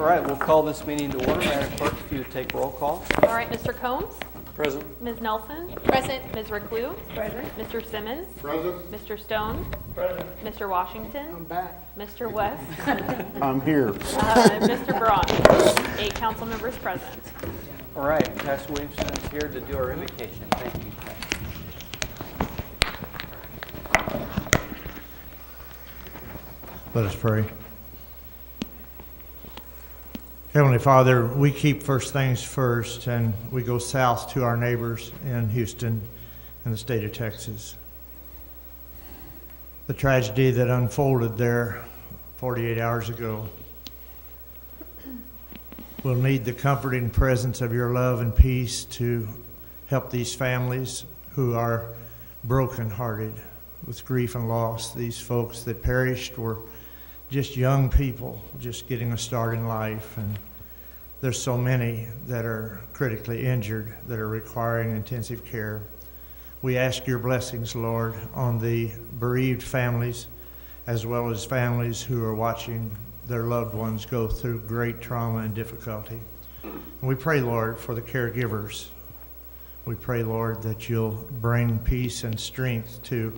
All right, we'll call this meeting to order. Madam Clerk, if you would take roll call. All right, Mr. Combs? Present. Ms. Nelson? Present. Ms. Reclue? Present. Mr. Simmons? Present. Mr. Stone? Present. Mr. Washington? I'm back. Mr. West? I'm here. Mr. Braun? 8 council members present. All right, Pastor Williamson is here to do our invocation. Thank you, Pastor. Let us pray. Heavenly Father, we keep first things first, and we go south to our neighbors in Houston and the state of Texas. The tragedy that unfolded there 48 hours ago. We'll need the comforting presence of your love and peace to help these families who are brokenhearted with grief and loss. These folks that perished were just young people just getting a start in life, and there's so many that are critically injured that are requiring intensive care. We ask your blessings, Lord, on the bereaved families as well as families who are watching their loved ones go through great trauma and difficulty. And we pray, Lord, for the caregivers. We pray, Lord, that you'll bring peace and strength to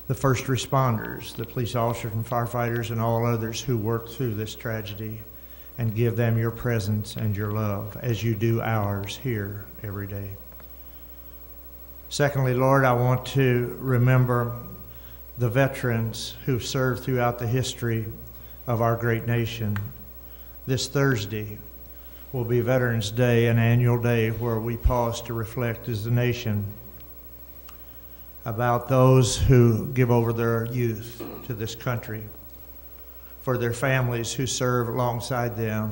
the first responders, the police officers and firefighters and all others who work through this tragedy, and give them your presence and your love as you do ours here every day. Secondly, Lord, I want to remember the veterans who've served throughout the history of our great nation. This Thursday will be Veterans Day, an annual day where we pause to reflect as a nation about those who give over their youth to this country, for their families who serve alongside them,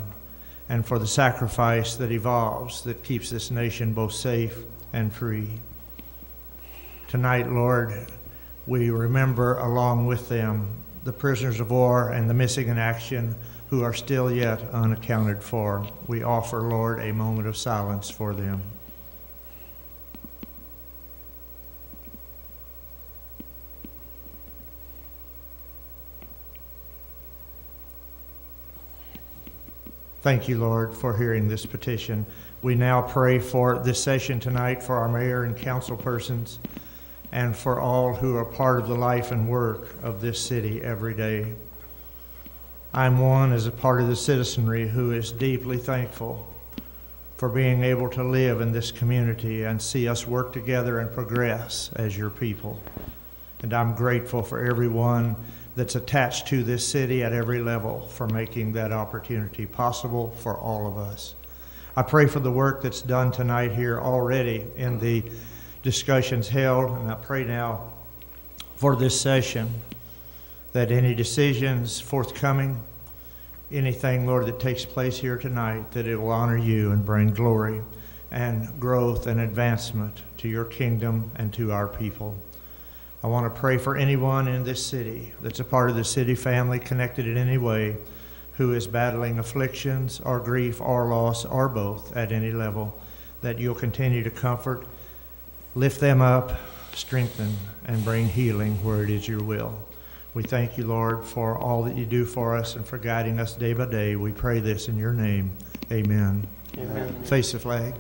and for the sacrifice that evolves that keeps this nation both safe and free. Tonight, Lord, we remember along with them the prisoners of war and the missing in action who are still yet unaccounted for. We offer, Lord, a moment of silence for them. Thank you, Lord, for hearing this petition. We now pray for this session tonight for our mayor and council persons and for all who are part of the life and work of this city every day. I'm one as a part of the citizenry who is deeply thankful for being able to live in this community and see us work together and progress as your people. And I'm grateful for everyone that's attached to this city at every level for making that opportunity possible for all of us. I pray for the work that's done tonight here already in the discussions held, and I pray now for this session that any decisions forthcoming, anything, Lord, that takes place here tonight, that it will honor you and bring glory and growth and advancement to your kingdom and to our people. I want to pray for anyone in this city that's a part of the city family, connected in any way, who is battling afflictions or grief or loss or both at any level, that you'll continue to comfort, lift them up, strengthen, and bring healing where it is your will. We thank you, Lord, for all that you do for us and for guiding us day by day. We pray this in your name. Amen. Amen. Face the flag.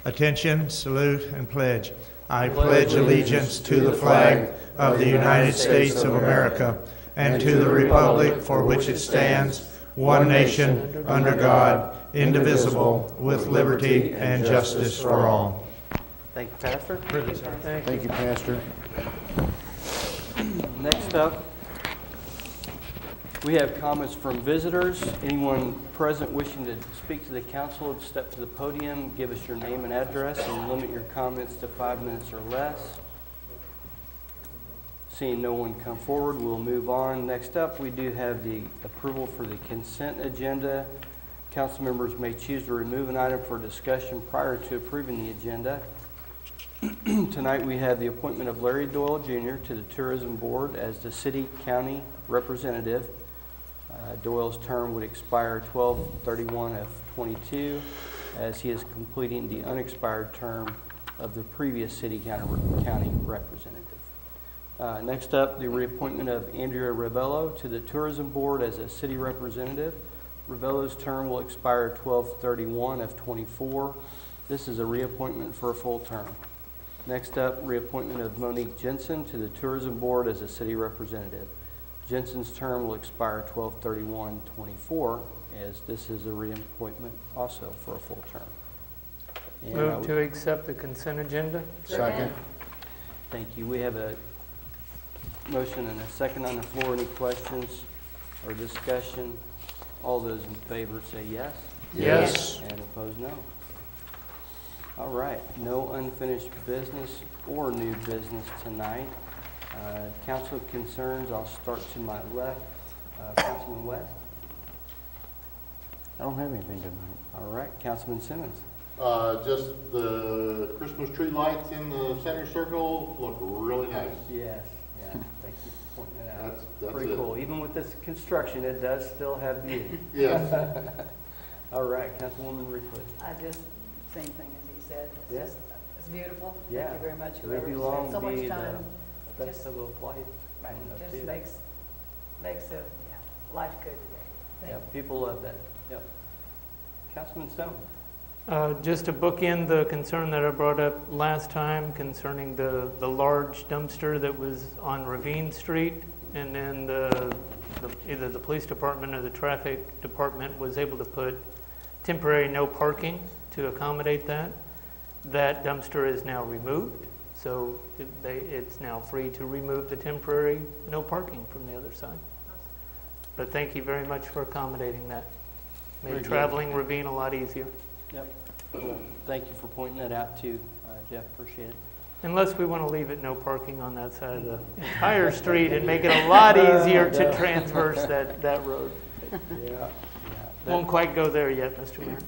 Attention, salute, and pledge. I pledge allegiance to the flag of the United States of America and to the republic for which it stands, one nation, under God, indivisible, with liberty and justice for all. Thank you, Pastor. Thank you, Pastor. Next up, we have comments from visitors. Anyone present wishing to speak to the council would step to the podium, give us your name and address, and limit your comments to 5 minutes or less. Seeing no one come forward, we'll move on. Next up, we do have the approval for the consent agenda. Council members may choose to remove an item for discussion prior to approving the agenda. Tonight we have the appointment of Larry Doyle Jr. to the Tourism Board as the City-County Representative. Doyle's term would expire 12/31 of 22 as he is completing the unexpired term of the previous City-County Representative. Next up, the reappointment of Andrea Robelo to the Tourism Board as a City Representative. Robelo's term will expire 12/31 of '24. This is a reappointment for a full term. Next up, reappointment of Monique Jensen to the Tourism Board as a city representative. Jensen's term will expire 12/31/24, as this is a reappointment also for a full term. And I Move would- to accept the consent agenda. Second. Thank you. We have a motion and a second on the floor. Any questions or discussion? All those in favor say yes. Yes. And opposed, no. All right, no unfinished business or new business tonight. Council concerns, I'll start to my left. Councilman West? I don't have anything tonight. All right, Councilman Simmons? Just the Christmas tree lights in the center circle look really nice. Yes, yeah, thank you for pointing that out. That's Pretty it. cool. Even with this construction, it does still have beauty. Yes. All right, Councilwoman Rickliff. I just, same thing as he said. It's Yeah. just, it's beautiful. Yeah. Thank you very much, It whoever would be spent long so to much be time. the Just- festival of lights Right, coming up just too. makes life good today. Thank Yeah, people love that. Yep. Councilman Stone? Just to bookend the concern that I brought up last time concerning the large dumpster that was on Ravine Street, and then either the police department or the traffic department was able to put temporary no parking to accommodate that. That dumpster is now removed, so it's now free to remove the temporary no parking from the other side. But thank you very much for accommodating that. Very Made good. traveling Ravine a lot easier. Yep. Cool. Thank you for pointing that out too, Jeff. Appreciate it. Unless we want to leave it no parking on that side of the entire street and make it a lot easier to transverse that road. Yeah. Won't quite go there yet, Mr. Mayor.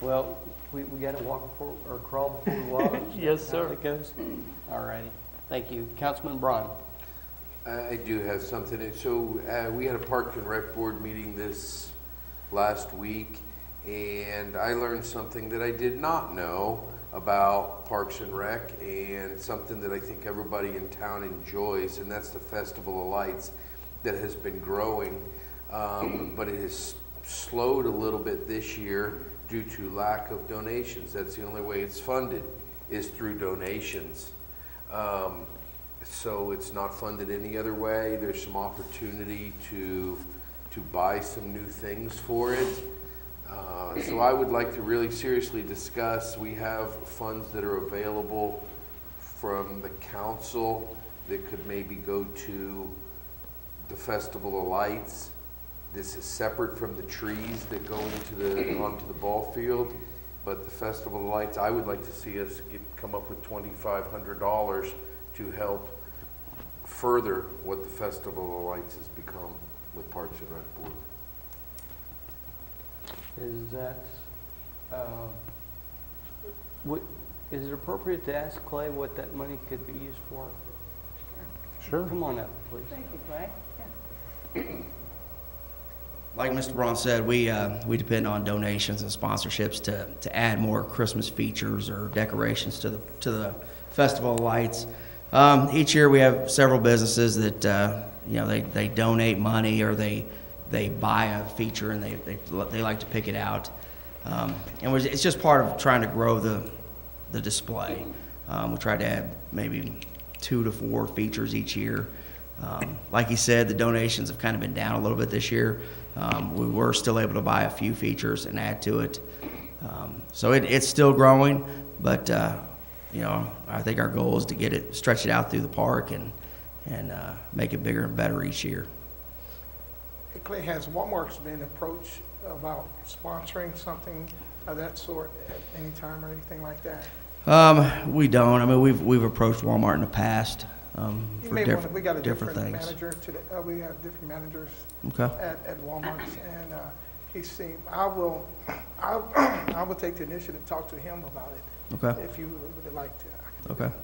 Well, we got to walk before, or crawl before we walk. Yes, Is that how sir. it goes? All righty. Thank you. Councilman Braun. I do have something. So we had a Park and Rec Board meeting this last week, and I learned something that I did not know about Parks and Rec, and something that I think everybody in town enjoys, and that's the Festival of Lights that has been growing, but it has slowed a little bit this year due to lack of donations. That's the only way it's funded, is through donations. So it's not funded any other way. There's some opportunity to buy some new things for it. So I would like to really seriously discuss, we have funds that are available from the council that could maybe go to the Festival of Lights. This is separate from the trees that go onto the ball field, but the Festival of Lights, I would like to see us come up with $2,500 to help further what the Festival of Lights has become with Parks and Rec Board. Is that, is it appropriate to ask Clay what that money could be used for? Sure. Come on up, please. Thank you, Clay. Yeah. Like Mr. Braun said, we depend on donations and sponsorships to add more Christmas features or decorations to the Festival of Lights. Each year we have several businesses that they donate money, or they buy a feature and they like to pick it out, and it's just part of trying to grow the display. We try to add maybe 2 to 4 features each year. Like he said, the donations have kind of been down a little bit this year. We were still able to buy a few features and add to it. So it's still growing, but I think our goal is to stretch it out through the park and make it bigger and better each year. Hey, Clay, has Walmart's been approached about sponsoring something of that sort at any time or anything like that? We don't. I mean, we've approached Walmart in the past You for may want to, we got a different different things. manager today. We have different managers Okay. at Walmart, and he seemed. I will take the initiative to talk to him about it. Okay. If you would like to. I can do Okay.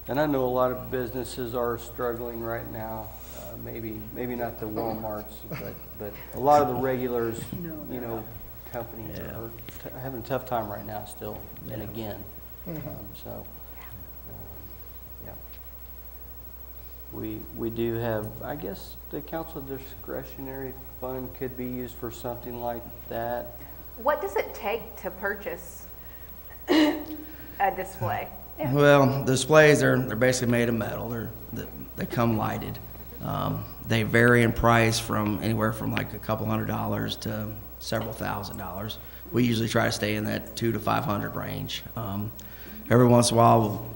And I know a lot of businesses are struggling right now. Maybe not the Walmarts, but a lot of the regulars, companies Yeah. are having a tough time right now still, and again. Mhm. So, yeah. We do have, I guess, the council discretionary fund could be used for something like that. What does it take to purchase a display? Well, displays, they're basically made of metal. They come lighted. They vary in price from anywhere from like a couple $100 to several $1,000s. We usually try to stay in that $200 to $500 range. Every once in a while,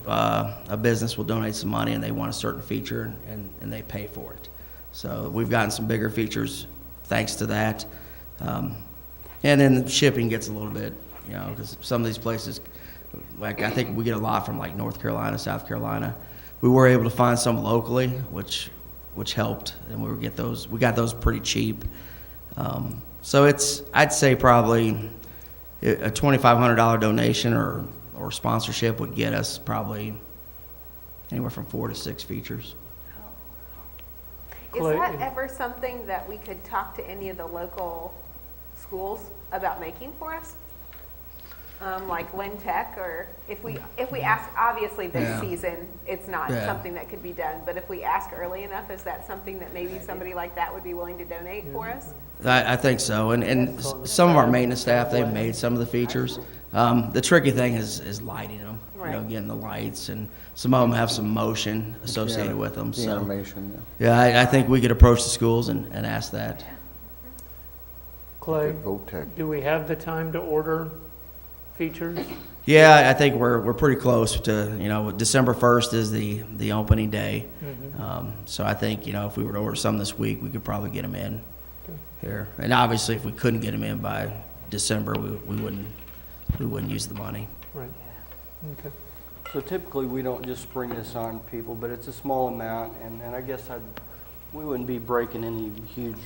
a business will donate some money and they want a certain feature and they pay for it. So we've gotten some bigger features thanks to that. And then shipping gets a little bit, because some of these places, like I think we get a lot from like North Carolina, South Carolina. We were able to find some locally, which helped, and we got those pretty cheap. So I'd say probably a $2,500 donation or sponsorship would get us probably anywhere from 4 to 6 features. Is that ever something that we could talk to any of the local schools about making for us? Like Lynn Tech, or if we ask, obviously this season, it's not something that could be done, but if we ask early enough, is that something that maybe somebody like that would be willing to donate for us? I think so, and some of our maintenance staff, they've made some of the features. The tricky thing is lighting them, getting the lights, and some of them have some motion associated with them. The So animation, I think we could approach the schools and ask that. Clay, Vote tech. do we have the time to order features? Yeah, I think we're pretty close to, December 1st is the opening day. So I think, if we were to order some this week, we could probably get them in here. And obviously, if we couldn't get them in by December, we wouldn't use the money. Right. Okay. So typically, we don't just spring this on people, but it's a small amount, and I guess we wouldn't be breaking any huge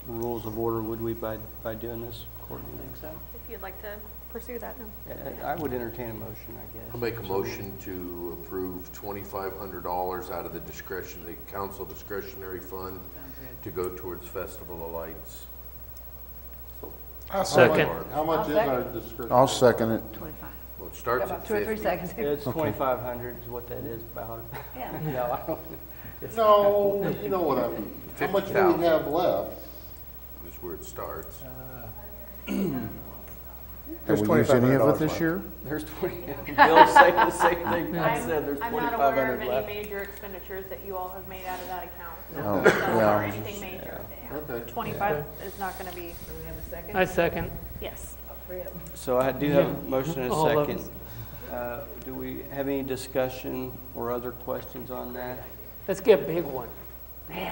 rules of order, would we, by doing this? Courtney, you think so? If you'd like to pursue that, no. I would entertain a motion, I guess. I'll make a motion to approve $2,500 out of the council discretionary fund to go towards Festival of Lights. Second. How much is our discretion? I'll second it. 25. Well, it starts About at 2 or 3 50. seconds. It's 2,500 is what that is about. Yeah. No, I don't. No, you know what how much do 50,000. we have left? Is where it starts. Have we used any of it this year? There's 20, Bill's saying the same thing I said, there's I'm not aware of 2,500 any left. major expenditures that you all have made out of that account. Oh, So, yeah. or anything major. Okay. 25 is not going to be, Do we have a second? I second. yes. All 3 of them. So I do have a motion and a All of second. Do we have any discussion or other questions on that? Let's get a big one.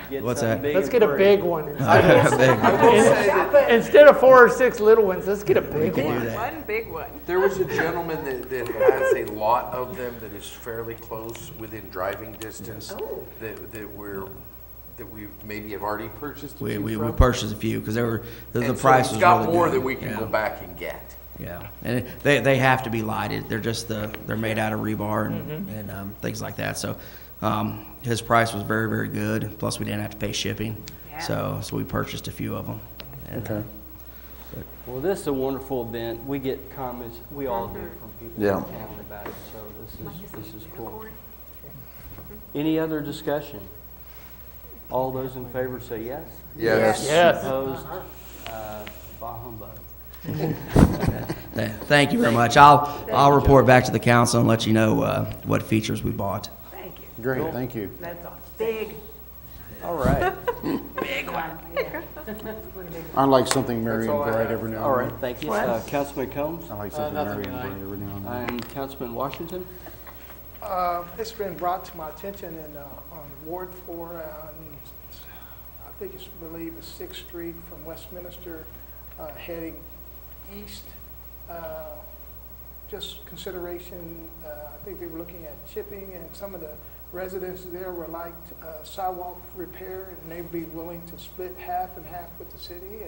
Get What's something that? big Let's and get a pretty. big one. Big. Instead of 4 or 6 little ones, let's get a big can do one. that. One big one. There was a gentleman that has a lot of them that is fairly close within driving distance that we maybe have already purchased a few We from. purchased a few because the And so price he's was got really more good. that we can Yeah. go back and get. Yeah, and they have to be lighted. They're just they're made out of rebar and things like that. So his price was very, very good. Plus, we didn't have to pay shipping. Yeah. So we purchased a few of them. And, Okay. Well, this is a wonderful event. We get comments, we all do, from people Yeah. in town about it, so this is cool. Any other discussion? All those in favor say yes? Yes. Yes. Opposed? Bah humbug. Thank you very much. I'll report back to the council and let you know what features we bought. Thank you. Great, thank you. That's awesome. Big. All right. Big one. Yeah. I like something merry That's and all I bright have. every now All and right, then. thank you. Councilman Combs I like something merry and bright every now and then. and Councilman Washington. It's been brought to my attention on Ward 4, I think it's, believe it's 6th Street from Westminster, heading east. Just consideration, I think they were looking at chipping, and some of the residents there were like sidewalk repair, and they'd be willing to split half and half with the city.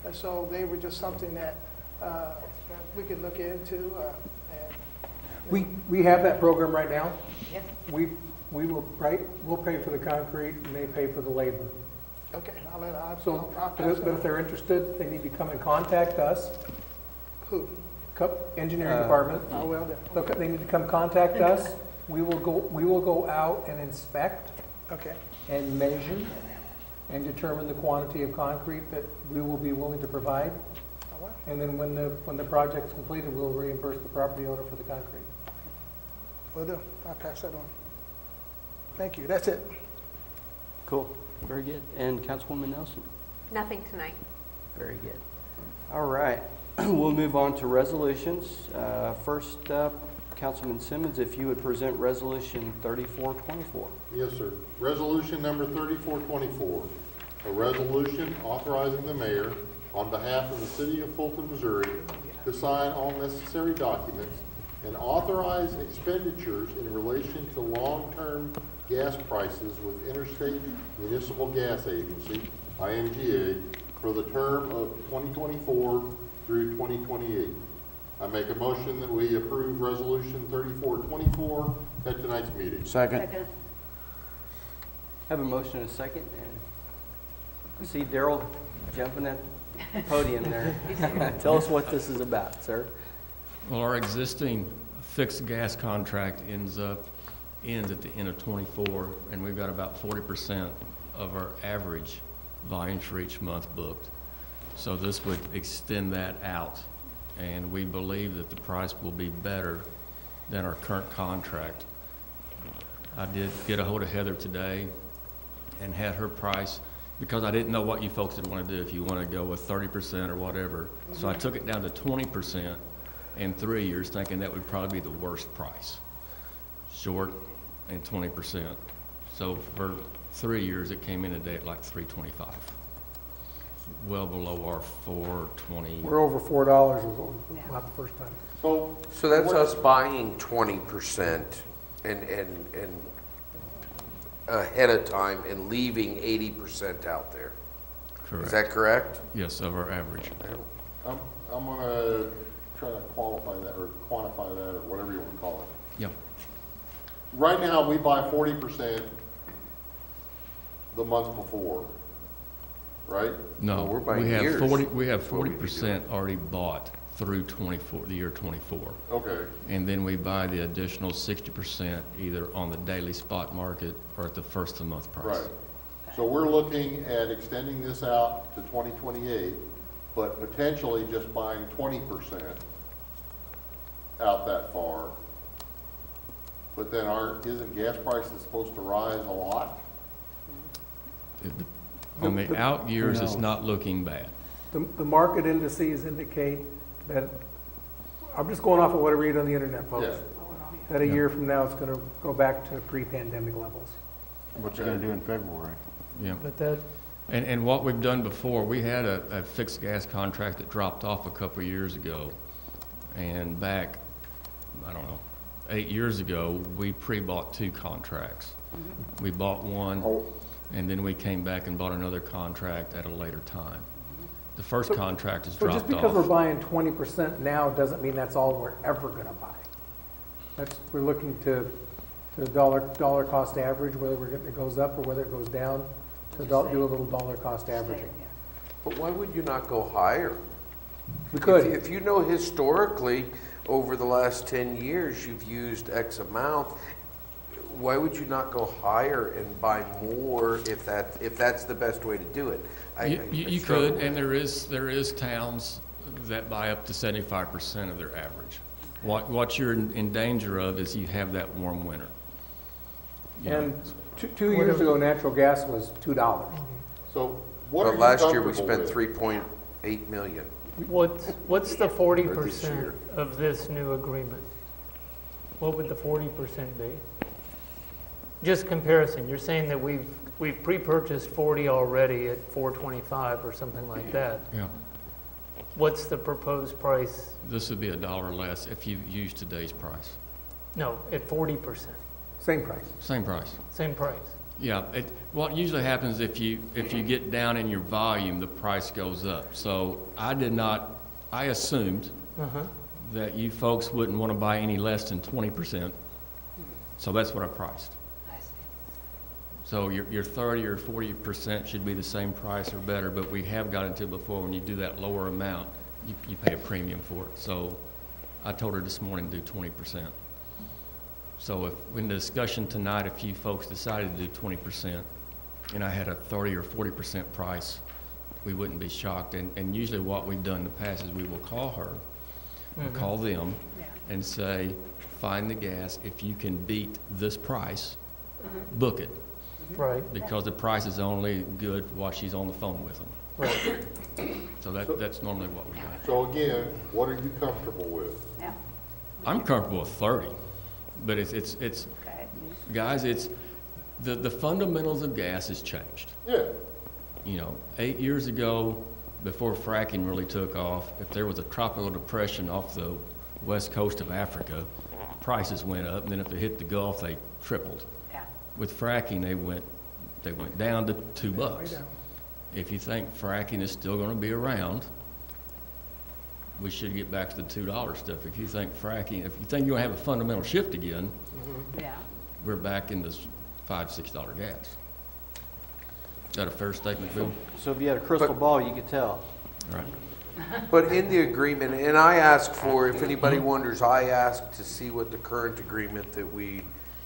And so they were just something that we could look into. We have that program right now. Yes. We will, right, we'll pay for the concrete and they pay for the labor. Okay, I'll let, So, I'll but pass if that. they're interested, they need to come and contact us, Who? engineering department. Oh, well then. Look, they need to come contact us. We will go out and inspect Okay. and measure and determine the quantity of concrete that we will be willing to provide. All right. And then when the project's completed, we'll reimburse the property owner for the concrete. Will do. I'll pass that on. Thank you. That's it. Cool. Very good. And Councilwoman Nelson? Nothing tonight. Very good. All right. We'll move on to resolutions. First up, Councilman Simmons, if you would present Resolution 3424. Yes, sir. Resolution number 3424, a resolution authorizing the mayor on behalf of the city of Fulton, Missouri, to sign all necessary documents and authorize expenditures in relation to long-term gas prices with Interstate Municipal Gas Agency, IMGA, for the term of 2024 through 2028. I make a motion that we approve Resolution 3424 at tonight's meeting. Second. Have a motion and a second, and I see Daryl jumping at the podium there. Tell us what this is about, sir. Well, our existing fixed gas contract ends at the end of '24, and we've got about 40% of our average volume for each month booked. So this would extend that out, and we believe that the price will be better than our current contract. I did get a hold of Heather today and had her price, because I didn't know what you folks would want to do, if you want to go with 30% or whatever. So I took it down to 20% in 3 years, thinking that would probably be the worst price, short and 20%. So for 3 years, it came in today at like $3.25, well below our $4.20. We're over $4 is what we bought the first time. So that's us buying 20% and ahead of time and leaving 80% out there. Correct. Is that correct? Yes, of our average. I'm gonna try to qualify that or quantify that or whatever you want to call it. Yeah. Right now, we buy 40% the month before, right? No, we're buying we have years. 40% already bought through the year 24. Okay, And then we buy the additional 60% either on the daily spot market or at the first of the month price. right. So we're looking at extending this out to 2028, but potentially just buying 20% out that far. But then isn't gas prices supposed to rise a lot? On the out years, it's not looking bad. The market indices indicate that, I'm just going off of what I read on the internet, folks, Yeah. that a year from now, it's going to go back to pre-pandemic levels. What you gonna do in February? Yeah. But that, And what we've done before, we had a fixed gas contract that dropped off a couple of years ago. And back, I don't know, 8 years ago, we pre-bought 2 contracts. We bought one, and then we came back and bought another contract at a later time. The first contract is So dropped just because we're off. buying 20% now doesn't mean that's all we're ever going to buy. We're looking to dollar cost average, whether it goes up or whether it goes down, to do a little dollar cost averaging. But why would you not go higher? We could. If you know historically, over the last 10 years, you've used X amount, why would you not go higher and buy more if that's the best way to do it? You could, and there is towns that buy up to 75% of their average. What you're in danger of is you have that warm winter. You know, And 2 years ago, natural gas was $2. So what are But you last year, we comfortable spent with? 3.8 million. what's the 40% year. of this new agreement? What would the 40% be? Just comparison, you're saying that we've pre-purchased 40 already at 425 or something like that. yeah. What's the proposed price? This would be $1 less if you use today's price. No, at 40%, Same price. Same price. same price. Yeah, what usually happens if you get down in your volume, the price goes up. So I assumed that you folks wouldn't want to buy any less than 20%. So that's what I priced. So your 30 or 40% should be the same price or better, but we have got into before, when you do that lower amount, you pay a premium for it. So I told her this morning to do 20%. So if, in the discussion tonight, if you folks decided to do 20%, and I had a 30 or 40% price, we wouldn't be shocked. And usually what we've done in the past is we will call her, we'll call them, and say, find the gas. If you can beat this price, book it. Right, Because the price is only good while she's on the phone with them. right. So that's normally what we do. So again, what are you comfortable with? Yeah. I'm comfortable with 30, but it's Okay. guys, it's, the fundamentals of gas has changed. Yeah, You know, 8 years ago, before fracking really took off, if there was a tropical depression off the west coast of Africa, prices went up, and then if it hit the Gulf, they tripled. Yeah. With fracking, they went down to $2. Way down. If you think fracking is still gonna be around, we should get back to the $2 stuff. If you think fracking, if you think you're gonna have a fundamental shift again, Yeah. we're back in this $5, $6 gas. Is that a fair statement, Bill? So if you had a crystal ball, you could tell. Right. But in the agreement, and I asked for, if anybody wonders, I asked to see what the current agreement that we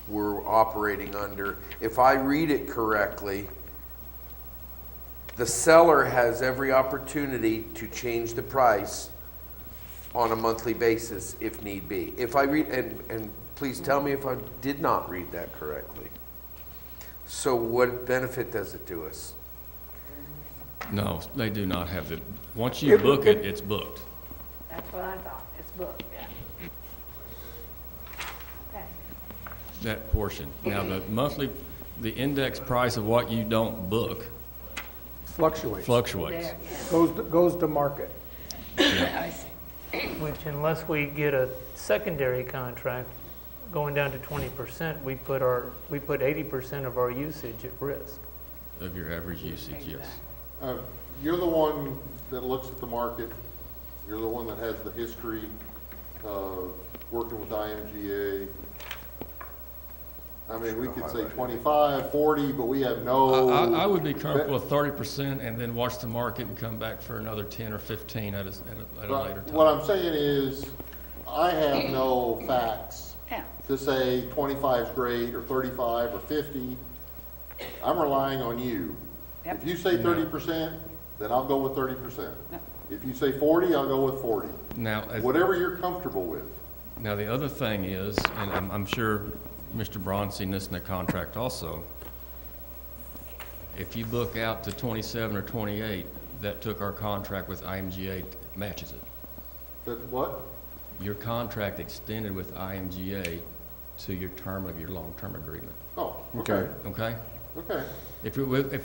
were operating under. If I read it correctly, the seller has every opportunity to change the price on a monthly basis if need be. If I read, and please tell me if I did not read that correctly. So what benefit does it do us? No, they do not have the, once you book it, it's booked. That's what I thought. It's booked, yeah. Okay. That portion. Now, the monthly, the index price of what you don't book Fluctuates. fluctuates. There, yeah. Goes to market. I see. Which unless we get a secondary contract going down to 20%, we put 80% of our usage at risk. Of your average usage, yes. you're the one that looks at the market, you're the one that has the history of working with IMGA. I mean, we could say 25, 40, but we have no. I would be comfortable with 30% and then watch the market and come back for another 10 or 15 at a later time. What I'm saying is, I have no facts Yeah. to say 25 is great, or 35, or 50. I'm relying on you. Yep. If you say 30%, then I'll go with 30%. If you say 40, I'll go with 40. Now, Whatever you're comfortable with. now the other thing is, and I'm sure Mr. Braun's seen this in the contract also, if you book out to 27 or 28, that took our contract with IMGA, matches it. That what? Your contract extended with IMGA to your term of your long-term agreement, Oh, okay, okay? okay. If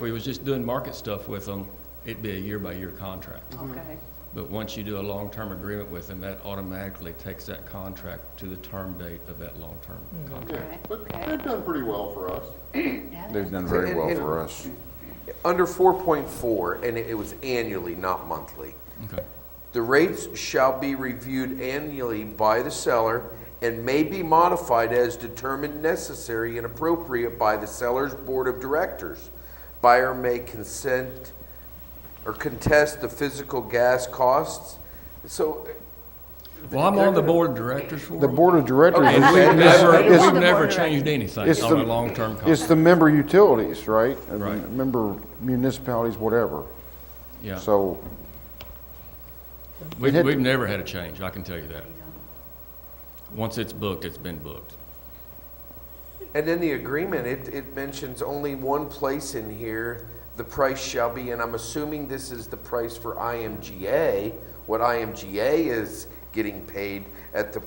we was just doing market stuff with them, it'd be a year-by-year contract. Okay. But once you do a long-term agreement with them, that automatically takes that contract to the term date of that long-term contract. Yeah, but Okay. they've done pretty well for us. They've done very well for us. Under 4.4, and it was annually, not monthly. Okay. The rates shall be reviewed annually by the seller and may be modified as determined necessary and appropriate by the seller's board of directors. Buyer may consent or contest the physical gas costs. So, Well, I'm on the board of directors for The them. board of directors, Okay. And is- we've never changed anything It's on the- a long-term it's contract. the member utilities, right? Right. Member municipalities, whatever. Yeah, So, we've had- never had a change, I can tell you that. Once it's booked, it's been booked. and in the agreement, it mentions only one place in here, the price shall be, and I'm assuming this is the price for IMGA, what IMGA is getting paid at the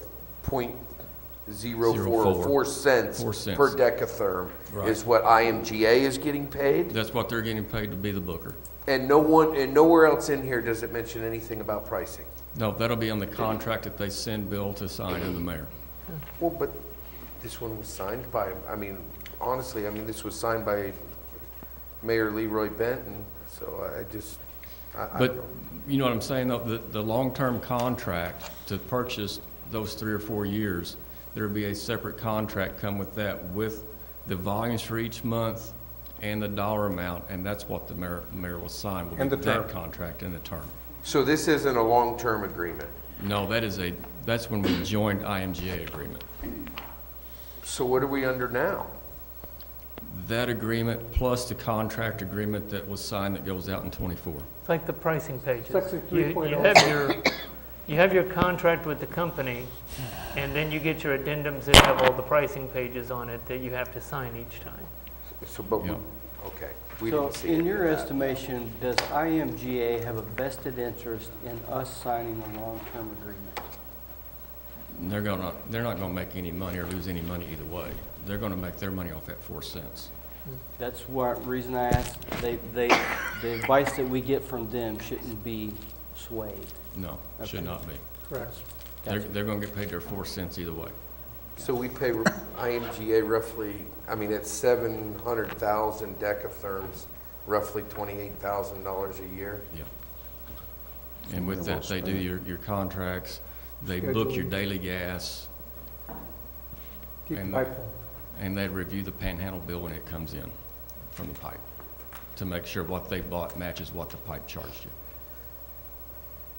.044 cents 4 cents. per decatherm Right. is what IMGA is getting paid. That's what they're getting paid to be the booker. And nowhere else in here does it mention anything about pricing. No, that'll be on the contract that they send Bill to sign to the mayor. Well, but this one was signed by, I mean, honestly, I mean, this was signed by Mayor Leroy Benton, so I But, don't know. you know what I'm saying, though, the long-term contract to purchase those 3 or 4 years, there'll be a separate contract come with that, with the volumes for each month and the dollar amount, and that's what the mayor will sign, will And be the that term. contract and the term. So this isn't a long-term agreement. No, that's when we joined IMGA agreement. So what are we under now? That agreement plus the contract agreement that was signed that goes out in '24. It's like the pricing pages. Section You 3.0. you have your contract with the company, and then you get your addendums that have all the pricing pages on it that you have to sign each time. So, but, Yeah. okay. We So didn't see in any your of that. estimation, does IMGA have a vested interest in us signing a long-term agreement? They're not gonna make any money or lose any money either way. They're gonna make their money off at 4 cents. That's what reason I asked. The advice that we get from them shouldn't be swayed. No, should Okay. not be. Correct. They're gonna get paid their 4 cents either way. So we pay IMGA roughly, I mean, it's 700,000 decatherms, roughly $28,000 a year. Yeah. And with that, they do your contracts, they book your daily gas, Keep the And pipe full. and they review the panhandle bill when it comes in from the pipe to make sure what they bought matches what the pipe charged you.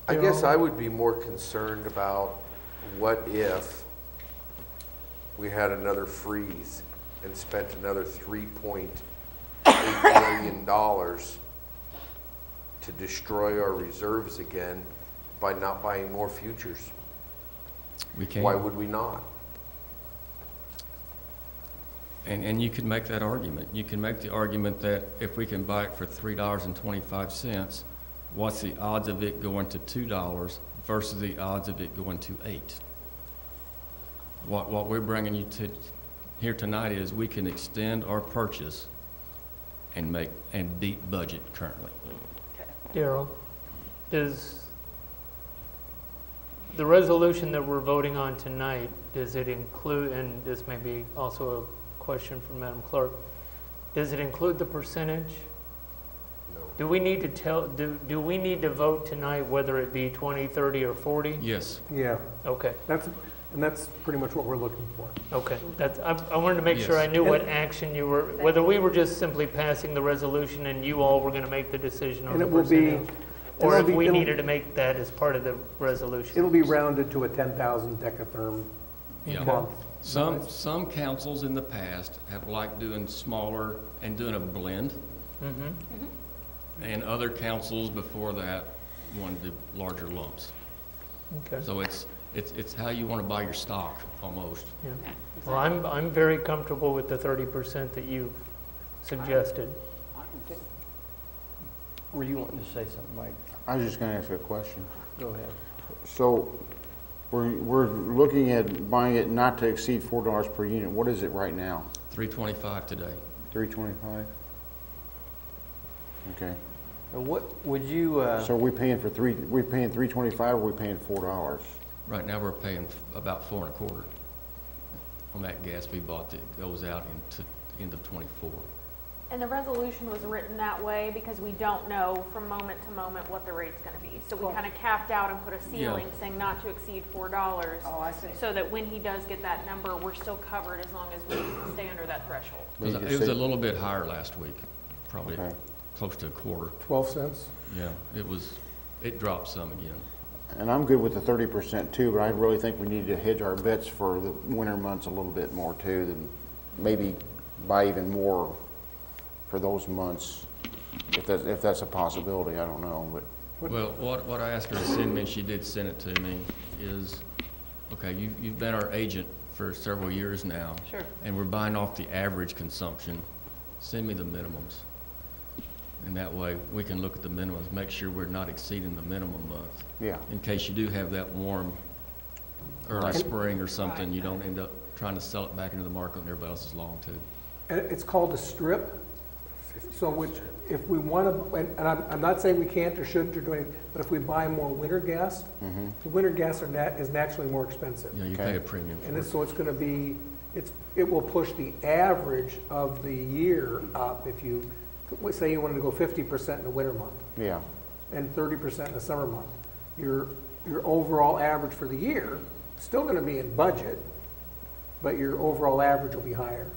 I guess I would be more concerned about what if we had another freeze and spent another $3.8 million to destroy our reserves again by not buying more futures. We can't. Why would we not? And you could make that argument. You can make the argument that if we can buy it for $3.25, what's the odds of it going to $2 versus the odds of it going to $8? What we're bringing you to here tonight is we can extend our purchase and beat budget currently. Daryl, does the resolution that we're voting on tonight, does it include, and this may be also a question for Madam Clerk, does it include the percentage? No. Do we need to do we need to vote tonight whether it be 20, 30, or 40? Yes. Yeah, Okay, that's pretty much what we're looking for. okay. I wanted to make sure I Yes. knew what action you were, whether we were just simply passing the resolution and you all were going to make the decision on And the it will be, percentage. Or if it'll be- we it'll- needed to make that as part of the resolution. it'll be rounded to a 10,000 decatherm Yeah. month. Some councils in the past have liked doing smaller and doing a blend, Mm-hmm. and other councils before that wanted to do larger lumps. Okay. So it's how you want to buy your stock almost. Yeah. Well, I'm very comfortable with the 30% that you've suggested. Were you wanting to say something, Mike? I was just gonna ask you a question. Go ahead. So, we're looking at buying it not to exceed $4 per unit. What is it right now? $3.25 today. $3.25? Okay. And what would you, So we paying $3.25 or we paying $4? Right now, we're paying about 4 1/4 on that gas we bought that goes out into end of '24. And the resolution was written that way because we don't know from moment to moment what the rate's gonna be. So we kind of capped out and put a ceiling saying not to exceed $4. Oh, I see. So that when he does get that number, we're still covered as long as we stay under that threshold. It was a little bit higher last week, probably Okay. close to 1/4. 12 cents? Yeah, it dropped some again. And I'm good with the 30% too, but I really think we need to hedge our bets for the winter months a little bit more too, than maybe buy even more for those months, if that's a possibility, I don't know, but. Well, what I asked her to send me, and she did send it to me, is, okay, you've been our agent for several years now. Sure. And we're buying off the average consumption. Send me the minimums. And that way, we can look at the minimums, make sure we're not exceeding the minimum month. Yeah. In case you do have that warm early spring or something, you don't end up trying to sell it back into the market when everybody else is long too. And it's called a strip. So if we want to, and I'm not saying we can't or shouldn't or do anything, but if we buy more winter gas, the winter gas is naturally more expensive. You know, you pay a premium for And it. so it's going to be, it will push the average of the year up if you, say you wanted to go 50% in the winter month Yeah, and 30% in the summer month. Your overall average for the year is still going to be in budget, but your overall average will be higher.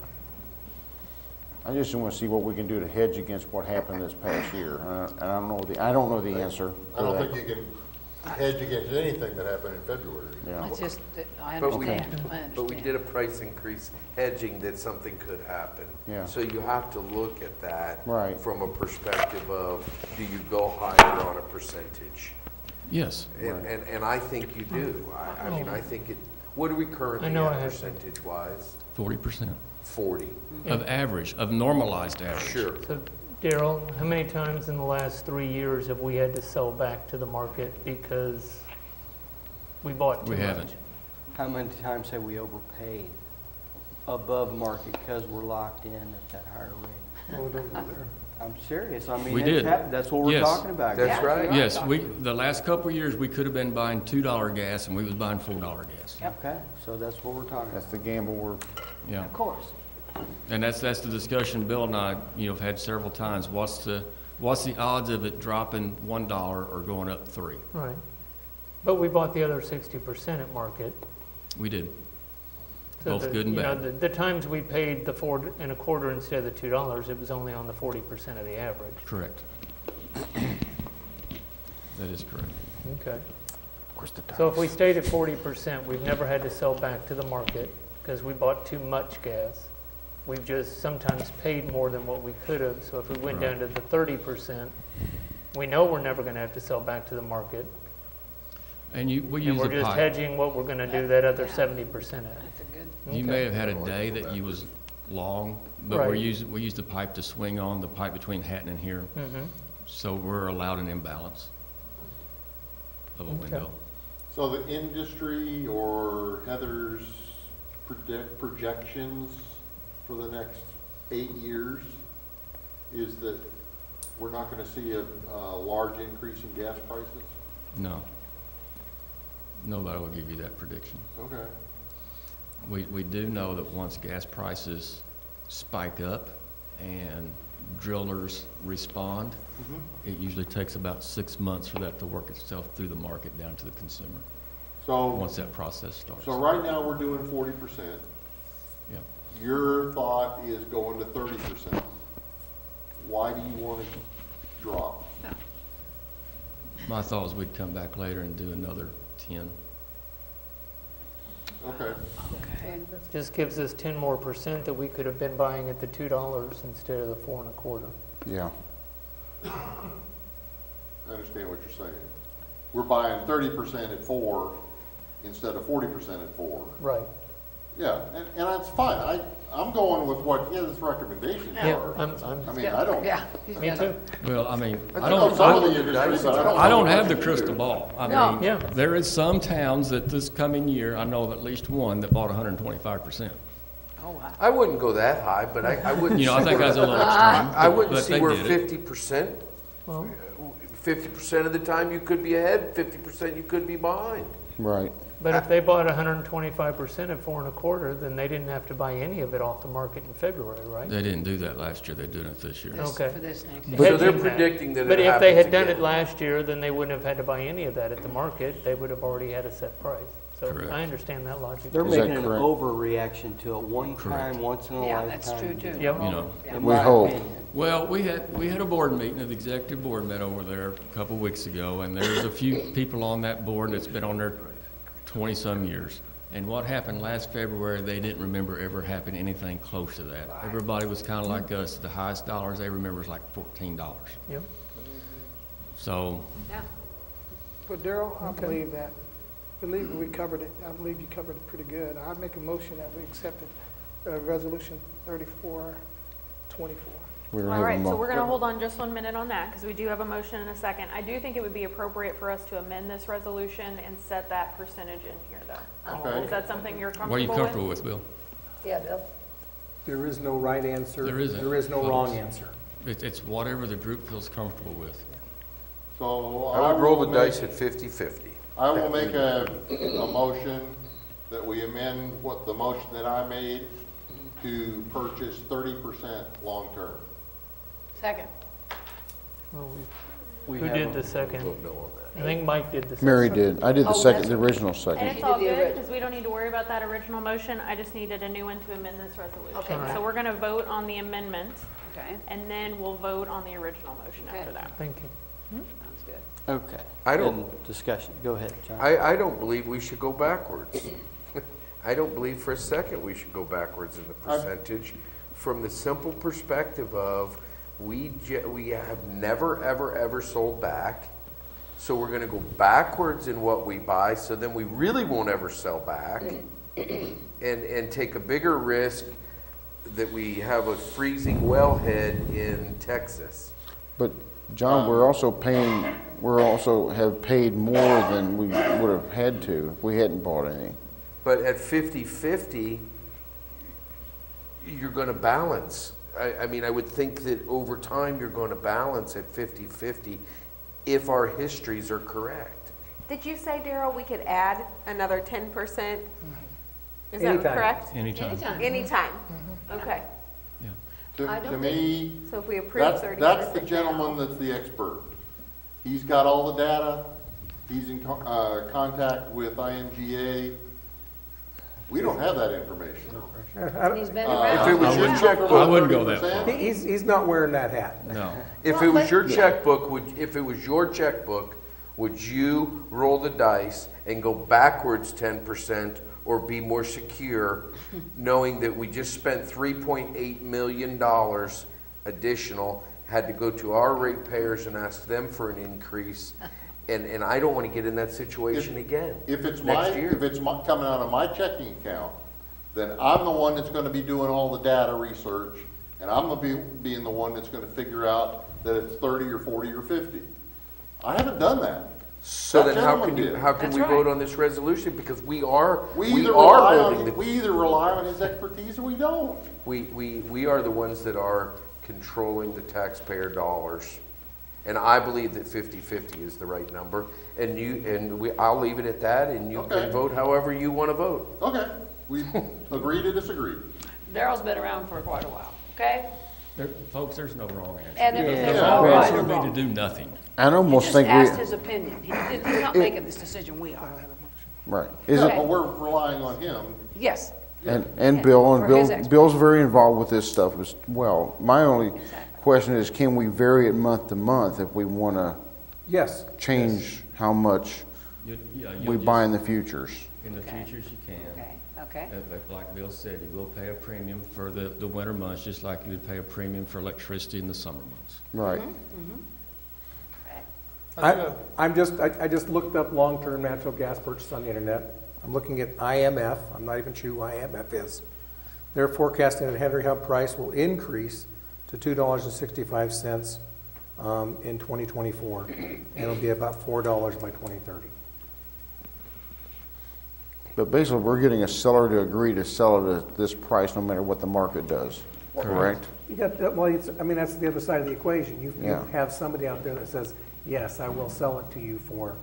I just want to see what we can do to hedge against what happened this past year, and I don't know the answer. I don't think you can hedge against anything that happened in February. Yeah. It's just, I But we, understand, I but we understand. did a price increase hedging that something could happen. Yeah. So you have to look at that. Right. From a perspective of, do you go higher on a percentage? Yes. And I think you do. I mean, I think it, what are we currently I know I at have to. percentage-wise? 40% 40. of average, of normalized average. Sure. So Daryl, how many times in the last 3 years have we had to sell back to the market because we bought too We much? haven't. How many times have we overpaid above market because we're locked in at that higher rate? Oh, don't go there. I'm serious. I mean, We it's did. happened. That's what we're Yes. talking about. That's right. Yes, the last couple of years, we could have been buying $2 gas and we was buying $4 gas. Okay, so that's what we're talking That's about. the gamble we're, Yeah. Of course. And that's the discussion Bill and I, have had several times. What's the odds of it dropping $1 or going up 3? Right. But we bought the other 60% at market. We did. So Both good and bad. The times we paid the 4 1/4 instead of the $2, it was only on the 40% of the average. Correct. That is correct. Okay. of course, the So if we stayed at 40%, we've never had to sell back to the market because we bought too much gas. We've just sometimes paid more than what we could have. So if we went down to the 30%, we know we're never going to have to sell back to the market. And we And use we're the just pipe. hedging what we're going to do that other 70% at. That's a good, You Okay. may have had a day that you was long, but Right. we use the pipe to swing on, the pipe between Hatton and here. Mm-hmm. So we're allowed an imbalance of a Okay. window. So the industry or Heather's projections for the next 8 years is that we're not gonna see a large increase in gas prices? No. Nobody will give you that prediction. Okay. We do know that once gas prices spike up and drillers respond, it usually takes about 6 months for that to work itself through the market down to the consumer, So, once that process starts. so right now we're doing 40%. Yeah. Your thought is going to 30%. Why do you want to drop? My thought was we'd come back later and do another 10. Okay. okay. Just gives us 10% more that we could have been buying at the $2 instead of the 4 1/4. yeah. I understand what you're saying. We're buying 30% at 4 instead of 40% at 4. Right. Yeah, and that's fine. I'm going with what his recommendations Yeah, are. I mean, I don't. Yeah. Me too. Well, I mean, I know some of the industries, but I don't have the crystal ball. I No. mean, Yeah. there is some towns that this coming year, I know of at least one that bought 125%. Oh, wow. I wouldn't go that high, but I wouldn't. I see think where- that's a little extreme. I wouldn't but see they where did it. 50%, Well, 50% of the time you could be ahead, 50% you could be behind. Right. but if they bought 125% at 4 1/4, then they didn't have to buy any of it off the market in February, right? They didn't do that last year, they're doing it this year. Okay. For this next So year. they're Hedging that. predicting that it But if they had done happens it last year, then they wouldn't have had to buy any of that at the market. They would have already had a set price. So Correct. I understand that logic. They're Is that making an correct? overreaction to it one Correct. time, once in a Yeah, lifetime. that's true too. Yep. You know. Yeah. In We my hope. opinion. Well, we had a board meeting, the executive board met over there a couple weeks ago, and there's a few people on that board that's been on there 20-some years. And what happened last February, they didn't remember ever happening anything close to that. Everybody was kind of like us. The highest dollars they remember was like $14. Yep. So, Yeah. But Daryl, I Okay. believe we covered it, I believe you covered it pretty good. I'd make a motion that we accepted, resolution 3424. We don't All have a right, so mo- we're going to hold on just 1 minute on that because we do have a motion and a second. I do think it would be appropriate for us to amend this resolution and set that percentage in here, though. Okay. Is that something you're comfortable what are with? you comfortable with, Bill? Yeah, Bill. There is no right answer. There isn't, There is no wrong folks. answer. It's whatever the group feels comfortable with. So I would roll the will dice make- at 50-50. I will make a motion that we amend what the motion that I made to purchase 30% long-term. Second. Well, We Who have did a- the second? Vote no on that. I think Mike did the second. Mary did. I did the Oh, second, that's the original And second. it's You all did the good, original. because we don't need to worry about that original motion. I just needed a new one to amend this resolution. Okay. So we're going to vote on the amendment, Okay. and then we'll vote on the original motion after Okay. that. Thank you. Sounds good. Okay. I don't- And discussion, go ahead, John. I don't believe we should go backwards. I don't believe for a second we should go backwards in the percentage, from the simple perspective of we have never, ever, ever sold back. So we're gonna go backwards in what we buy, so then we really won't ever sell back and take a bigger risk that we have a freezing wellhead in Texas. But John, we're also have paid more than we would have had to if we hadn't bought any. But at 50-50, you're gonna balance. I mean, I would think that over time, you're gonna balance at 50-50 if our histories are correct. Did you say, Daryl, we could add another 10%? Is that Anytime. correct? Anytime. Anytime. Anytime? Okay. I To don't me, So if we approve 30%. that's the gentleman that's the expert. He's got all the data, he's in contact with IMGA. We don't have that information. He's been If around. it was your checkbook, I wouldn't go that 30%? far. He's not wearing that hat. No. if it was your checkbook, if it was your checkbook, would you roll the dice and go backwards 10% or be more secure, knowing that we just spent $3.8 million additional, had to go to our ratepayers and ask them for an increase, and I don't want to get in that situation again If it's next year. coming out of my checking account, then I'm the one that's gonna be doing all the data research, and I'm gonna be being the one that's gonna figure out that it's 30 or 40 or 50. I haven't done that. So That then how gentleman can you, did. how can That's we right. vote on this resolution? Because we are We either voting the. we either rely on his expertise or we don't. We are the ones that are controlling the taxpayer dollars. And I believe that 50-50 is the right number. I'll leave it at that, and you Okay. can vote however you want to vote. Okay, we agree to disagree. Daryl's been around for quite a while, okay? Folks, there's no wrong answer. And if there's Yeah. no The right answer or would be to wrong. do nothing. I'd He almost just think asked we, his opinion. He's not making this decision, we are. right. Yeah, but we're relying on him. Yes. And Bill, For his expertise. Bill's very involved with this stuff as well. My only Exactly. question is, can we vary it month to month if we wanna Yes. change how much we buy in the futures? In the Okay. futures, you can. Okay. Like Bill said, you will pay a premium for the winter months, just like you would pay a premium for electricity in the summer months. Right. I just looked up long-term natural gas purchase on the internet. I'm looking at IMF. I'm not even sure who IMF is. They're forecasting that Henry Hub price will increase to $2.65 in 2024, and it'll be about $4 by 2030. But basically, we're getting a seller to agree to sell it at this price no matter what the market does, correct? You got that, well, that's the other side of the equation. You Yeah. have somebody out there that says, yes, I will sell it to you for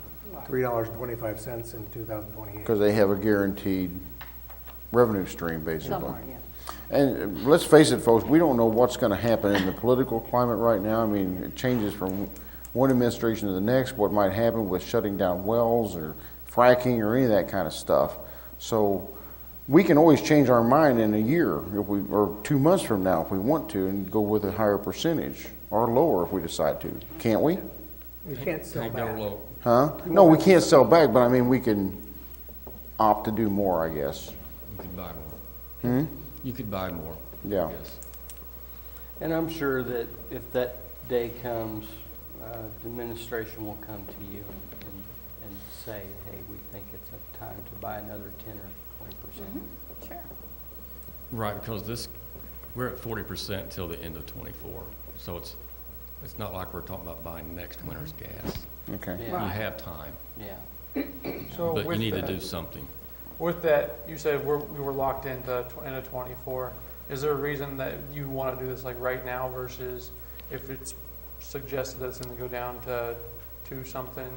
$3.25 in 2028. Because they have a guaranteed revenue stream, basically. Somewhere, yeah. And let's face it, folks, we don't know what's gonna happen in the political climate right now. I mean, it changes from one administration to the next, what might happen with shutting down wells or fracking or any of that kind of stuff. So we can always change our mind in a year or 2 months from now if we want to and go with a higher percentage or lower if we decide to, can't we? You can't sell Can't go back. low. Huh? No, we can't sell back, but I mean, we can opt to do more, I guess. You could buy more. You could buy more. Yeah. Yes. And I'm sure that if that day comes, the administration will come to you and say, hey, we think it's a time to buy another 10 or 20%. Sure. Right, because we're at 40% till the end of '24. So it's not like we're talking about buying next winter's gas. Okay. Yeah. You have time, Yeah. So but you with need to that- do something. With that, you said we were locked into end of '24. Is there a reason that you want to do this like right now versus if it's suggested that it's going to go down to 2 something,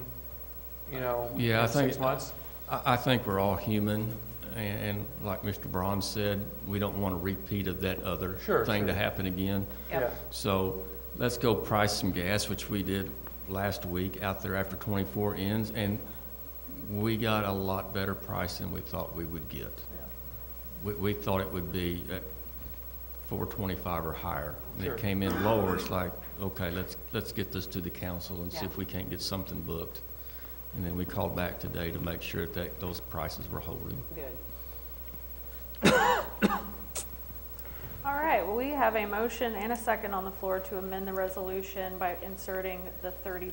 Yeah, I in think 6 months? I think we're all human, and like Mr. Braun said, we don't want a repeat of that other Sure, thing to sure. happen again. Yeah. So let's go price some gas, which we did last week out there after 24 ends, and we got a lot better price than we thought we would get. We thought it would be at 425 or higher. And Sure. it came in lower, it's like, okay, let's get this to the council and see if we can't get something booked. And then we called back today to make sure that those prices were holding. Good. All right, well, we have a motion and a second on the floor to amend the resolution by inserting the 30%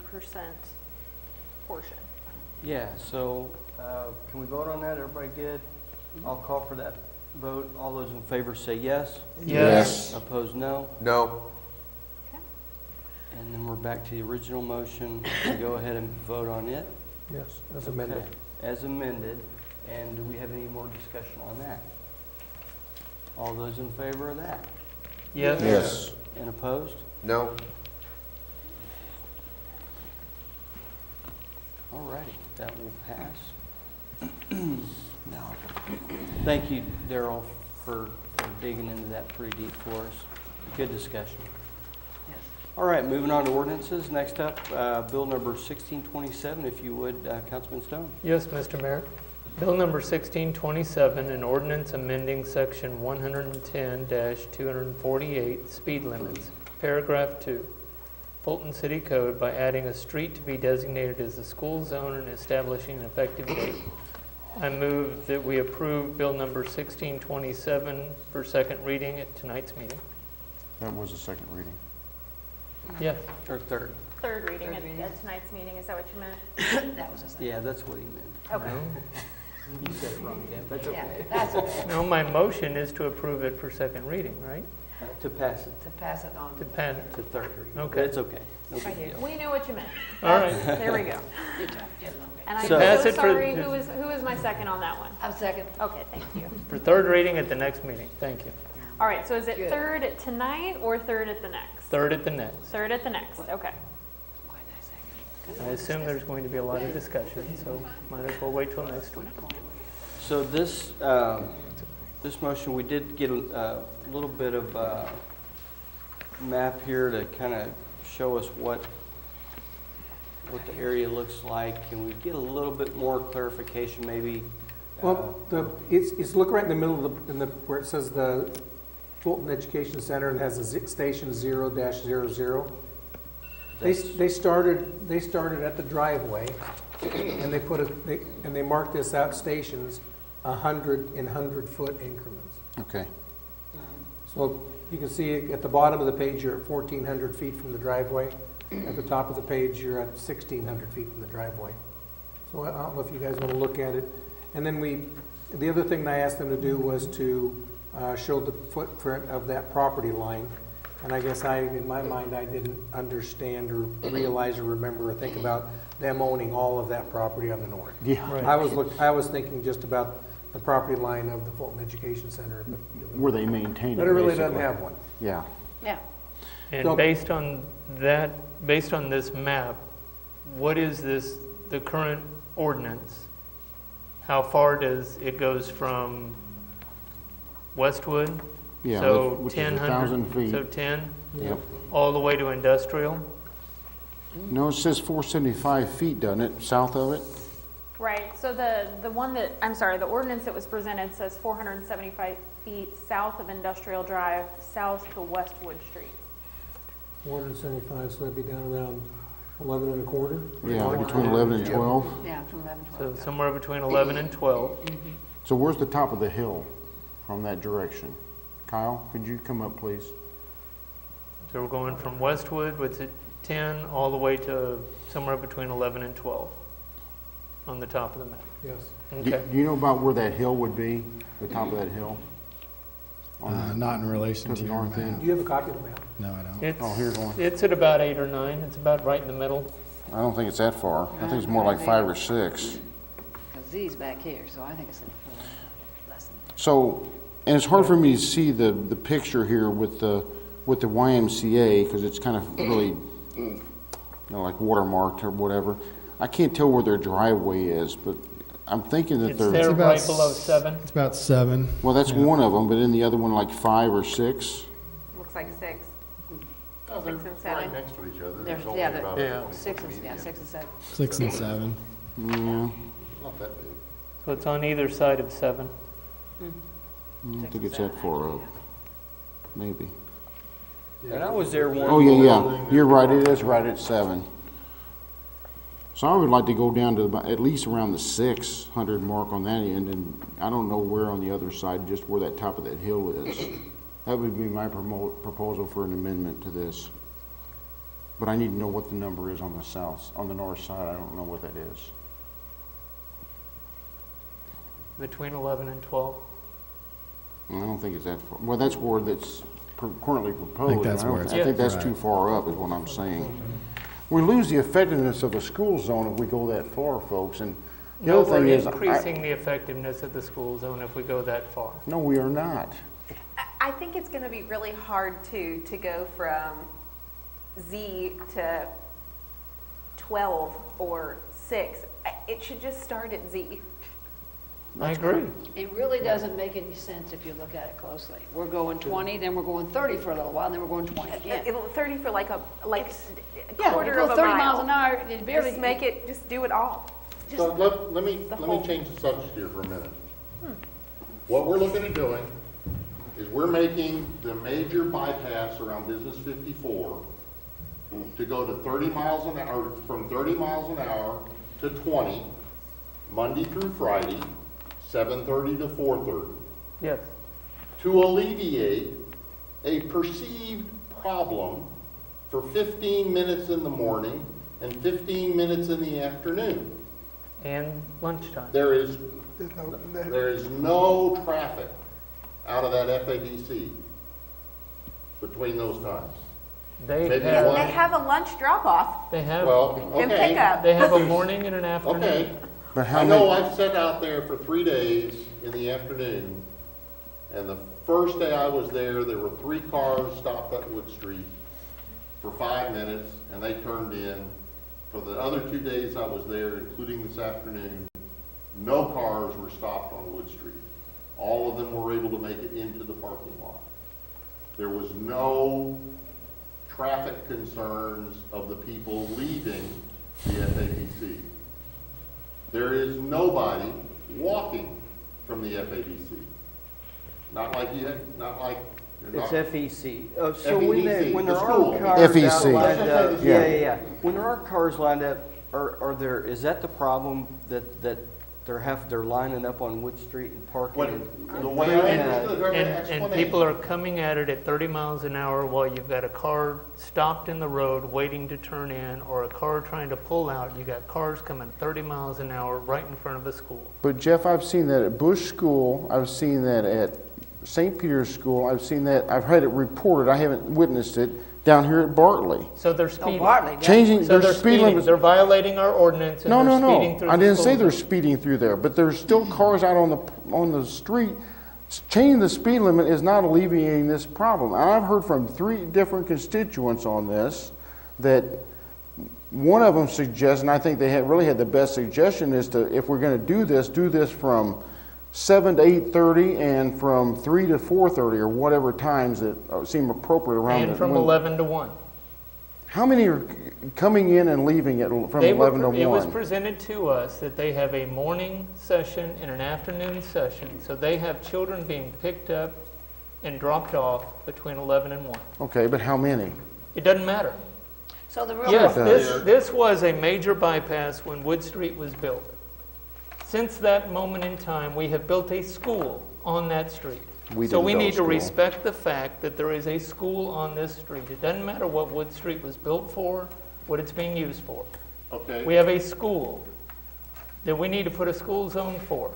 portion. Yeah, so can we vote on that? Everybody good? I'll call for that vote. All those in favor say yes. Yes. Opposed, no. No. Okay. And then we're back to the original motion to go ahead and vote on it. Yes, as amended. Okay, as amended. And do we have any more discussion on that? All those in favor of that? Yes? Yes. And opposed? No. All righty, that will pass. Now, thank you, Daryl, for digging into that pretty deep for us. Good discussion. Yes. All right, moving on to ordinances. Next up, Bill number 1627, if you would, Councilman Stone. Yes, Mr. Mayor. Bill number 1627, an ordinance amending section 110-248, speed limits, paragraph 2, Fulton City Code by adding a street to be designated as the school zone and establishing an effective date. I move that we approve bill number 1627 for second reading at tonight's meeting. That was the second reading. Yes. Or third. Third reading Third at reading. at tonight's meeting, is that what you meant? That was a second. Yeah, that's what he meant. Okay. You said it wrong, Dan. That's Yeah, okay. that's okay. No, my motion is to approve it for second reading, right? To pass it To pass it on. To pen. to third reading. Okay. It's okay. No Right big here. deal. We knew what you meant. All right. There we go. Good job. Get along. And I'm So- Pass so it for- sorry, who was my second on that one? I'm second. Okay, thank you. For third reading at the next meeting. Thank you. All right, so is it Good. third at tonight or third at the next? Third at the next. Third at the next, okay. Why did I second? 'Cause I assume there's going to be a lot of discussion, so might as well wait till next week. So this, this motion, we did get a little bit of map here to kind of show us what the area looks like. Can we get a little bit more clarification, maybe? Well, it's look right in the middle of where it says the Fulton Education Center and has a station 0-00. They started at the driveway, and they marked this out stations 100 in 100-foot increments. Okay. So you can see at the bottom of the page, you're at 1,400 feet from the driveway. At the top of the page, you're at 1,600 feet from the driveway. So I don't know if you guys want to look at it. And then the other thing I asked them to do was to show the footprint of that property line. And I guess in my mind, I didn't understand or realize or remember or think about them owning all of that property on the north. Yeah. Right. I was thinking just about the property line of the Fulton Education Center, Where they maintain it, but it really doesn't basically. have one. Yeah. Yeah. And So- based on this map, what is the current ordinance? How far does it goes from Westwood? Yeah, So which is 1,000 1,000 feet. So 10, Yep. all the way to industrial? No, it says 475 feet, doesn't it, south of it? Right, so the one that, I'm sorry, the ordinance that was presented says 475 feet south of Industrial Drive, south to Westwood Street. 475, so that'd be down around 11 and a quarter? Yeah, between 11 and 12. Yeah, from 11, So 12. somewhere between 11 and 12. So where's the top of the hill from that direction? Kyle, could you come up, please? So we're going from Westwood, what's it, 10, all the way to somewhere between 11 and 12 on the top of the map. Yes. Okay. Do you know about where that hill would be, the top of that hill? Not in relation To to the your north map. end? Do you have a copy of the map? No, I don't. It's, Oh, here's one. it's at about 8 or 9. It's about right in the middle. I don't think it's that far. I think it's more like 5 or 6. Because Z's back here, so I think it's a little less than that. So, and it's hard for me to see the picture here with the YMCA, because it's kind of really, like watermarked or whatever. I can't tell where their driveway is, but I'm thinking that It's they're, there about right below 7. It's about 7. well, that's one of them, but in the other one, like 5 or 6. Looks like 6. Oh, they're 6 and 7. right next to each other. They're- There's only yeah, they're- about Yeah. 20 6 and, median. yeah, 6 and 7. 6 and 7. Yeah, Not that big. So it's on either side of 7. I don't think it's that far up. maybe. And I was there one. Oh, yeah, you're right, it is right at 7. So I would like to go down to about, at least around the 600 mark on that end, and I don't know where on the other side, just where that top of that hill is. That would be my proposal for an amendment to this. But I need to know what the number is on the south, on the north side. I don't know what that is. Between 11 and 12. I don't think it's that far. Well, that's where that's currently proposed. that's where it's I think that's right. too far up, is what I'm saying. We lose the effectiveness of a school zone if we go that far, folks. And the No, other thing we're is, increasing the effectiveness of the school zone if we go that far. no, we are not. I think it's gonna be really hard to go from Z to 12 or 6. It should just start at Z. I agree. It really doesn't make any sense if you look at it closely. We're going 20, then we're going 30 for a little while, then we're going 20 again. 30 for like a Yeah, quarter you go of a 30 mile. miles an hour, it barely. Just do it all. So let me change the subject here for a minute. What we're looking at doing is we're making the major bypass around Business 54 to go to 30 miles an hour, from 30 miles an hour to 20, Monday through Friday, 7:30 to 4:30. Yes. To alleviate a perceived problem for 15 minutes in the morning and 15 minutes in the afternoon. And lunchtime. There is no traffic out of that FABC between those times. They Maybe have, one. They have a lunch drop-off they have, Well, and okay, pickup. they have a morning and an afternoon. okay. But how I know many, I've sat out there for 3 days in the afternoon, and the first day I was there were 3 cars stopped at Wood Street for 5 minutes, and they turned in. For the other 2 days I was there, including this afternoon, no cars were stopped on Wood Street. All of them were able to make it into the parking lot. There was no traffic concerns of the people leaving the FABC. There is nobody walking from the FABC. Not like It's FEC. Oh, so when FEC, when the there school. are cars FEC. out lined up, Yeah. yeah. When there are cars lined up, is that the problem that they're lining up on Wood Street and parking? The way I understood her And explanation. people are coming at it at 30 miles an hour while you've got a car stopped in the road waiting to turn in, or a car trying to pull out. You got cars coming 30 miles an hour right in front of a school. but Jeff, I've seen that at Bush School, I've seen that at St. Peter's School, I've seen that, I've had it reported, I haven't witnessed it, down here at Bartley. So they're Oh, speeding. Bartley, Changing, So their they're speed speeding. limits. They're violating our ordinance and No, they're no, speeding no. through I the didn't school say they're zone. speeding through there, but there's still cars out on the street. Changing the speed limit is not alleviating this problem. And I've heard from 3 different constituents on this, that one of them suggests, and I think they really had the best suggestion, is to, if we're gonna do this from 7 to 8:30 and from 3 to 4:30, or whatever times that seem appropriate around. And from when- 11 to 1. How many are coming in and leaving from They were 11 to 1? It was presented to us that they have a morning session and an afternoon session. So they have children being picked up and dropped off between 11 and 1. Okay, but how many? It doesn't matter. So the real. Yes, does. this was a major bypass when Wood Street was built. Since that moment in time, we have built a school on that street. We So didn't we build a need to school. respect the fact that there is a school on this street. It doesn't matter what Wood Street was built for, what it's being used for. Okay. We have a school that we need to put a school zone for.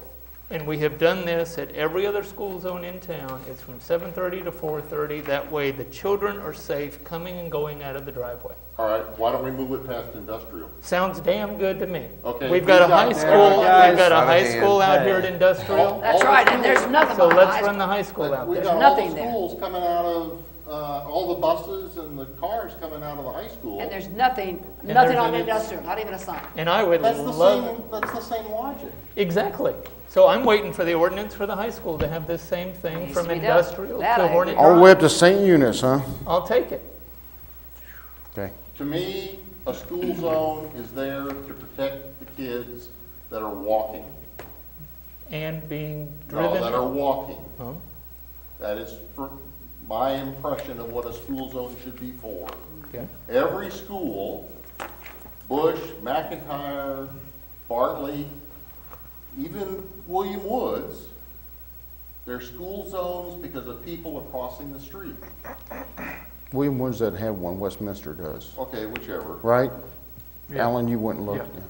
And we have done this at every other school zone in town. It's from 7:30 to 4:30. That way the children are safe coming and going out of the driveway. All right, why don't we move it past industrial? Sounds damn good to me. Okay, We've got a we've got- high school, guys, we've got a out of high hand. school out here at industrial. That's right, and there's nothing So behind let's high run school. the high school out We there. got all nothing the there. schools coming out of, all the buses and the cars coming out of the high school. And there's nothing there's- on industrial, not even a sign. And I would That's the love, same logic. exactly. So I'm waiting for the ordinance for the high school to have this same thing Needs from to be done. industrial That I to agree. Hornet All the way up Drive. to St. Eunice, huh? I'll take it. Okay. To me, a school zone is there to protect the kids that are walking. And being No, driven. that are walking. Huh? That is for my impression of what a school zone should be for. Okay. Every school, Bush, McIntyre, Bartley, even William Woods, they're school zones because of people are crossing the street. William Woods doesn't have one, Westminster does, Okay, whichever. right? Yeah. Alan, you went and looked. Yeah.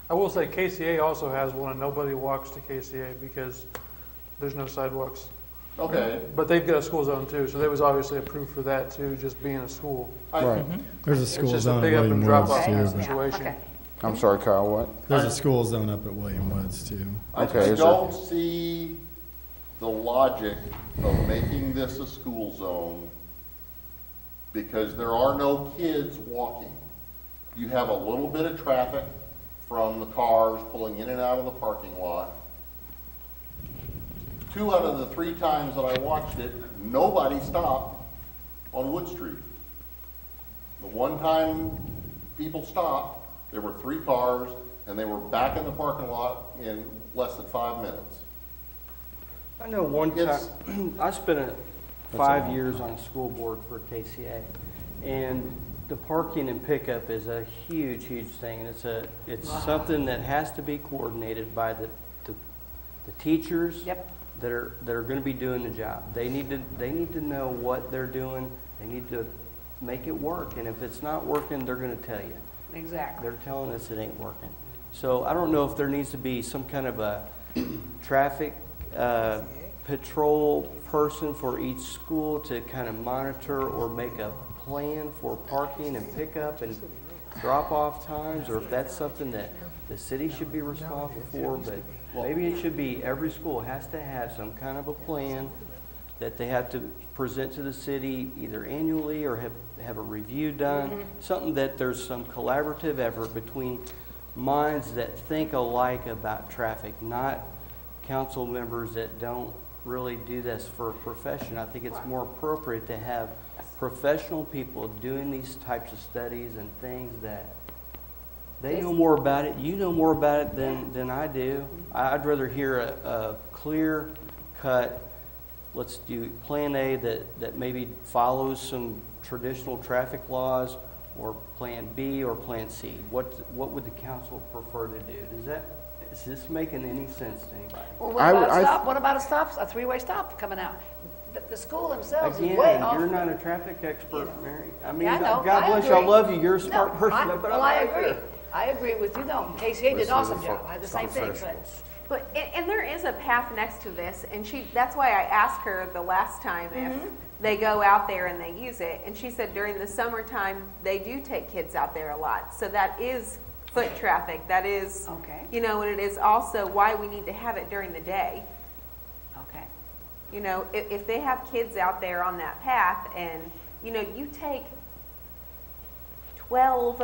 I will say KCA also has one, and nobody walks to KCA because there's no sidewalks. Okay. But they've got a school zone too, so they was obviously approved for that too, just being a school. Right. There's a It's school just a zone big at up and William drop Woods off too. kind of but- situation. Okay. I'm sorry, Kyle, what? There's a school zone up at William Woods too. Okay, I is there- don't see the logic of making this a school zone because there are no kids walking. You have a little bit of traffic from the cars pulling in and out of the parking lot. 2 out of the 3 times that I watched it, nobody stopped on Wood Street. The one time people stopped, there were 3 cars and they were back in the parking lot in less than 5 minutes. I know one It's- time, I spent 5 years on a school board for KCA, and the parking and pickup is a huge, huge thing, and it's something that has to be coordinated by the teachers. Yep. That are going to be doing the job. They need to know what they're doing. They need to make it work, and if it's not working, they're going to tell you. Exactly. They're telling us it ain't working. So I don't know if there needs to be some kind of a traffic patrol person for each school to kind of monitor or make a plan for parking and pickup and drop-off times, or if that's something that the city should be responsible for, but maybe it should be every school has to have some kind of a plan that they have to present to the city either annually or have a review done, something that there's some collaborative effort between minds that think alike about traffic, not council members that don't really do this for a profession. I think it's more appropriate to have professional people doing these types of studies and things that they know more about it. You know more about it than I do. I'd rather hear a clear cut, let's do plan A that maybe follows some traditional traffic laws, or plan B or plan C. What would the council prefer to do? Is this making any sense to anybody? Well, what about a stop? What about a stop? A 3-way stop coming out? The school themselves is way Again, off. you're not a traffic expert, Mary. I mean, Yeah, I know. God bless you, I agree. love you, you're a smart No, person. Well, I agree. I agree with you, though. KCA did an awesome job. I had the same thing, but. And there is a path next to this, and that's why I asked her the last time if they go out there and they use it, and she said during the summertime, they do take kids out there a lot. So that is foot traffic, that is, Okay. you know, and it is also why we need to have it during the day. Okay. You know, if they have kids out there on that path and, you know, you take 12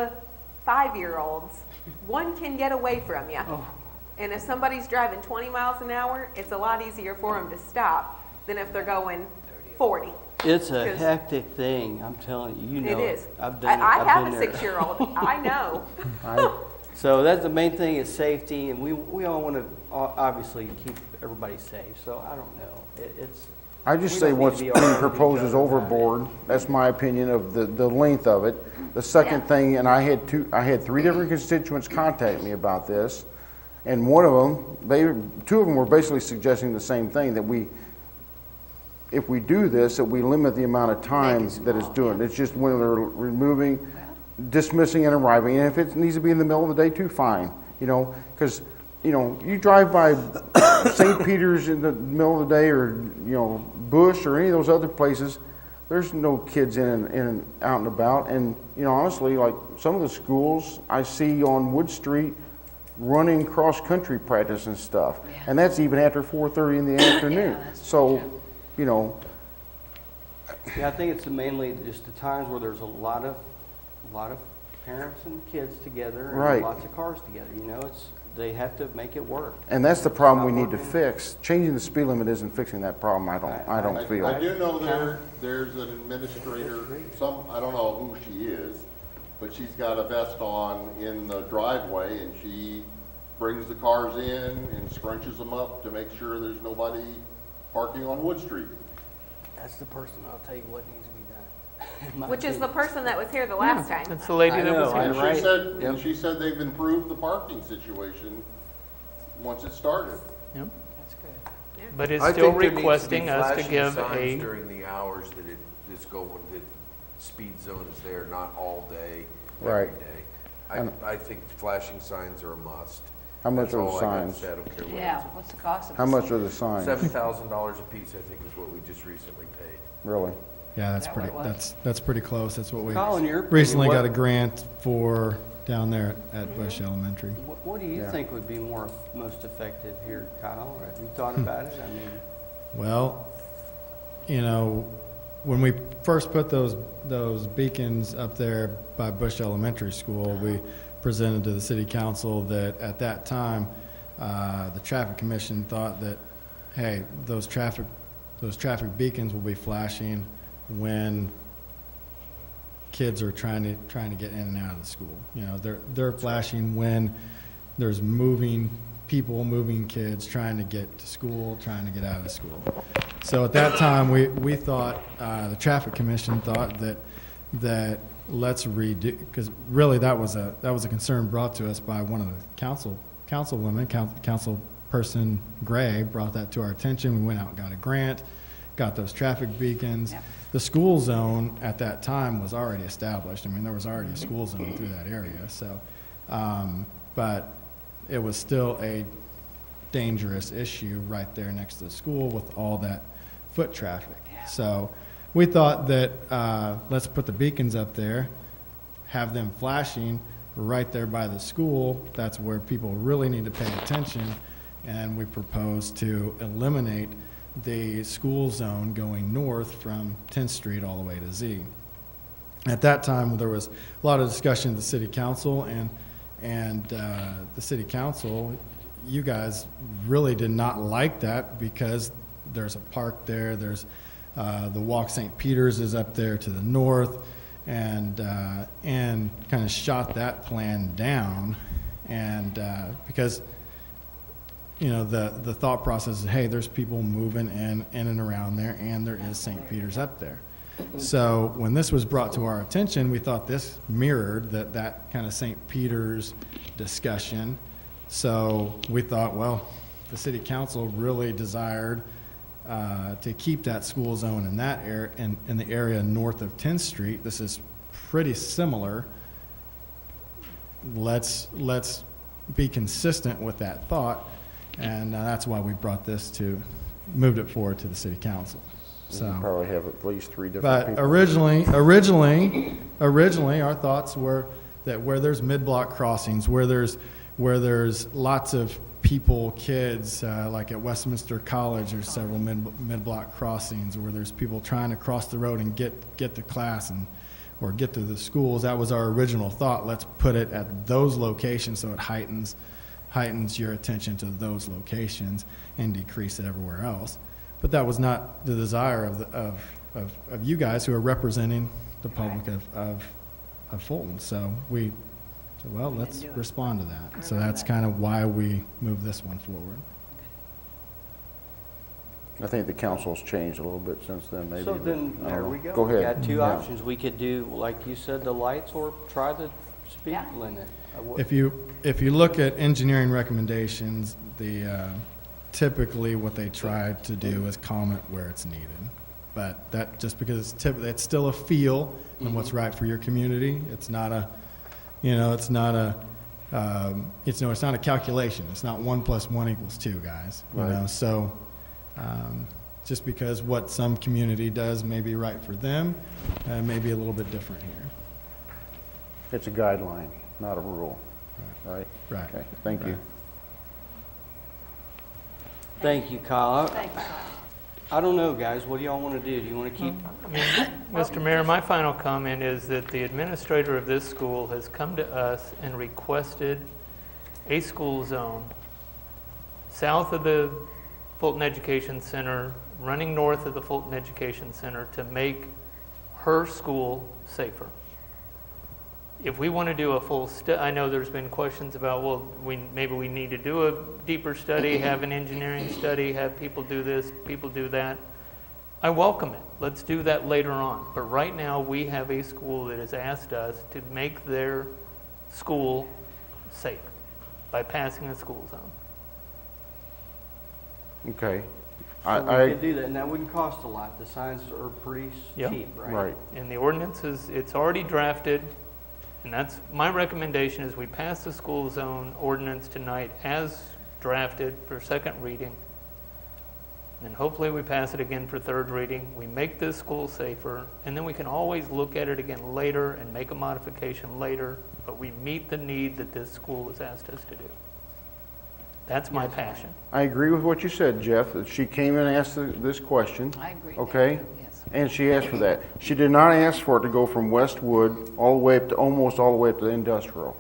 5-year-olds, one can get away from you. Oh. And if somebody's driving 20 miles an hour, it's a lot easier for them to stop than if they're going 40. It's a 'Cause hectic thing, I'm telling you, you know It is. I've done it. I I've have been a there. 6-year-old. I know. So that's the main thing is safety, and we all want to obviously keep everybody safe, so I don't know. It's. I just we say don't need what's to be being arguing with proposed each is other about it. overboard. That's my opinion of the length of it. The second Yeah. thing, and I had 3 different constituents contact me about this, and one of them, 2 of them were basically suggesting the same thing, that if we do this, that we limit the amount of time that it's doing. It's just when they're removing, dismissing and arriving, and if it needs to be in the middle of the day too, fine, you know, because, you know, you drive by St. Peter's in the middle of the day, or, you know, Bush or any of those other places, there's no kids in and out and about, and, you know, honestly, like, some of the schools I see on Wood Street running cross-country practice and stuff, and that's even after 4:30 in the afternoon, so, you know. Yeah, I think it's mainly just the times where there's a lot of parents and kids together, and Right. lots of cars together, you know, they have to make it work. And that's the problem we Not need to working. fix. Changing the speed limit isn't fixing that problem, I don't feel. I do know there's an administrator, I don't know who she is, but she's got a vest on in the driveway, and she brings the cars in and scrunches them up to make sure there's nobody parking on Wood Street. That's the person, I'll tell you what needs to be done. in my Which is the opinion. person that was here the last time. That's the lady I that was know, here. And Right. she said, Yep. and she said they've improved the parking situation once it started. Yep. That's good. But it's I still think there needs to be requesting us to flashing give signs a, during the hours that it's going, that speed zone is there, not all day, every Right. day. And- I think flashing signs are a must. How much That's are the all I got to signs? say. I don't care what it Yeah, is. what's the cost of How much are the signs? $7,000 a piece, I think, is what we just recently paid. Really? Yeah, that's Is that what pretty, it was? that's pretty close. That's what we Colin, your opinion, recently what- got a grant for down there at Bush Elementary. What do you Yeah. think would be most effective here, Kyle? Have you thought about it? I mean, Well, you know, when we first put those beacons up there by Bush Elementary School, we presented to the city council that at that time, the traffic commission thought that, hey, those traffic beacons will be flashing when kids are trying to get in and out of the school. You know, they're flashing when there's moving kids trying to get to school, trying to get out of school. So at that time, we thought, the traffic commission thought that let's redo, because really that was a concern brought to us by one of the councilperson Gray brought that to our attention. We went out and got a grant, got those traffic beacons. Yep. The school zone at that time was already established. I mean, there was already a school zone through that area. So, but it was still a dangerous issue right there next to the school with all that foot traffic. So we thought that let's put the beacons up there, have them flashing right there by the school. That's where people really need to pay attention. And we proposed to eliminate the school zone going north from 10th Street all the way to Z. At that time, there was a lot of discussion at the city council, and the city council, you guys really did not like that because there's a park there, there's the Walk St. Peter's is up there to the north, and kind of shot that plan down, and because you know, the thought process is, hey, there's people moving in and around there, and there is St. Peter's up there. So when this was brought to our attention, we thought this mirrored that kind of St. Peter's discussion. So we thought, well, the city council really desired to keep that school zone in that area, in the area north of 10th Street. This is pretty similar. Let's be consistent with that thought. And that's why we moved it forward to the city council. You So, probably have at least 3 different but people. originally, our thoughts were that where there's mid-block crossings, where there's lots of people, kids, like at Westminster College, there's several mid-block crossings where there's people trying to cross the road and get to class or get to the schools. That was our original thought. Let's put it at those locations so it heightens your attention to those locations and decrease it everywhere else. But that was not the desire of you guys who are representing the public of Fulton. So we said, well, let's respond to that. So that's kind of why we moved this one forward. I think the council's changed a little bit since then, maybe. so but then, I don't there know. we go. Go We ahead. got two Yeah. options. We could do, like you said, the lights, or try the speed Yeah. limit. If you look at engineering recommendations, typically what they try to do is comment where it's needed. But that, just because it's still a feel and what's right for your community. It's not a, it's not a calculation. It's not 1 + 1 = 2, guys. Right. So just because what some community does may be right for them, may be a little bit different here. It's a guideline, not a rule, right? Right. Okay, thank you. Thank you, Kyle. Thank you. I don't know, guys. What do y'all want to do? Do you want to keep? Mr. Mayor, my final comment is that the administrator of this school has come to us and requested a school zone south of the Fulton Education Center, running north of the Fulton Education Center, to make her school safer. If we want to do a full I know there's been questions about, well, maybe we need to do a deeper study, have an engineering study, have people do this, people do that. I welcome it. Let's do that later on. But right now, we have a school that has asked us to make their school safe by passing a school zone. Okay. So we could do that, and that wouldn't cost a lot. The signs are pretty Yep. cheap, right? Right. And the ordinance is, it's already drafted, and that's, my recommendation is we pass the school zone ordinance tonight as drafted for second reading. And hopefully we pass it again for third reading. We make this school safer, and then we can always look at it again later and make a modification later, but we meet the need that this school has asked us to do. That's my passion. I agree with what you said, Jeff, that she came and asked this question. I agree. Okay? And she asked for that. She did not ask for it to go from Westwood all the way up to, almost all the way up to industrial.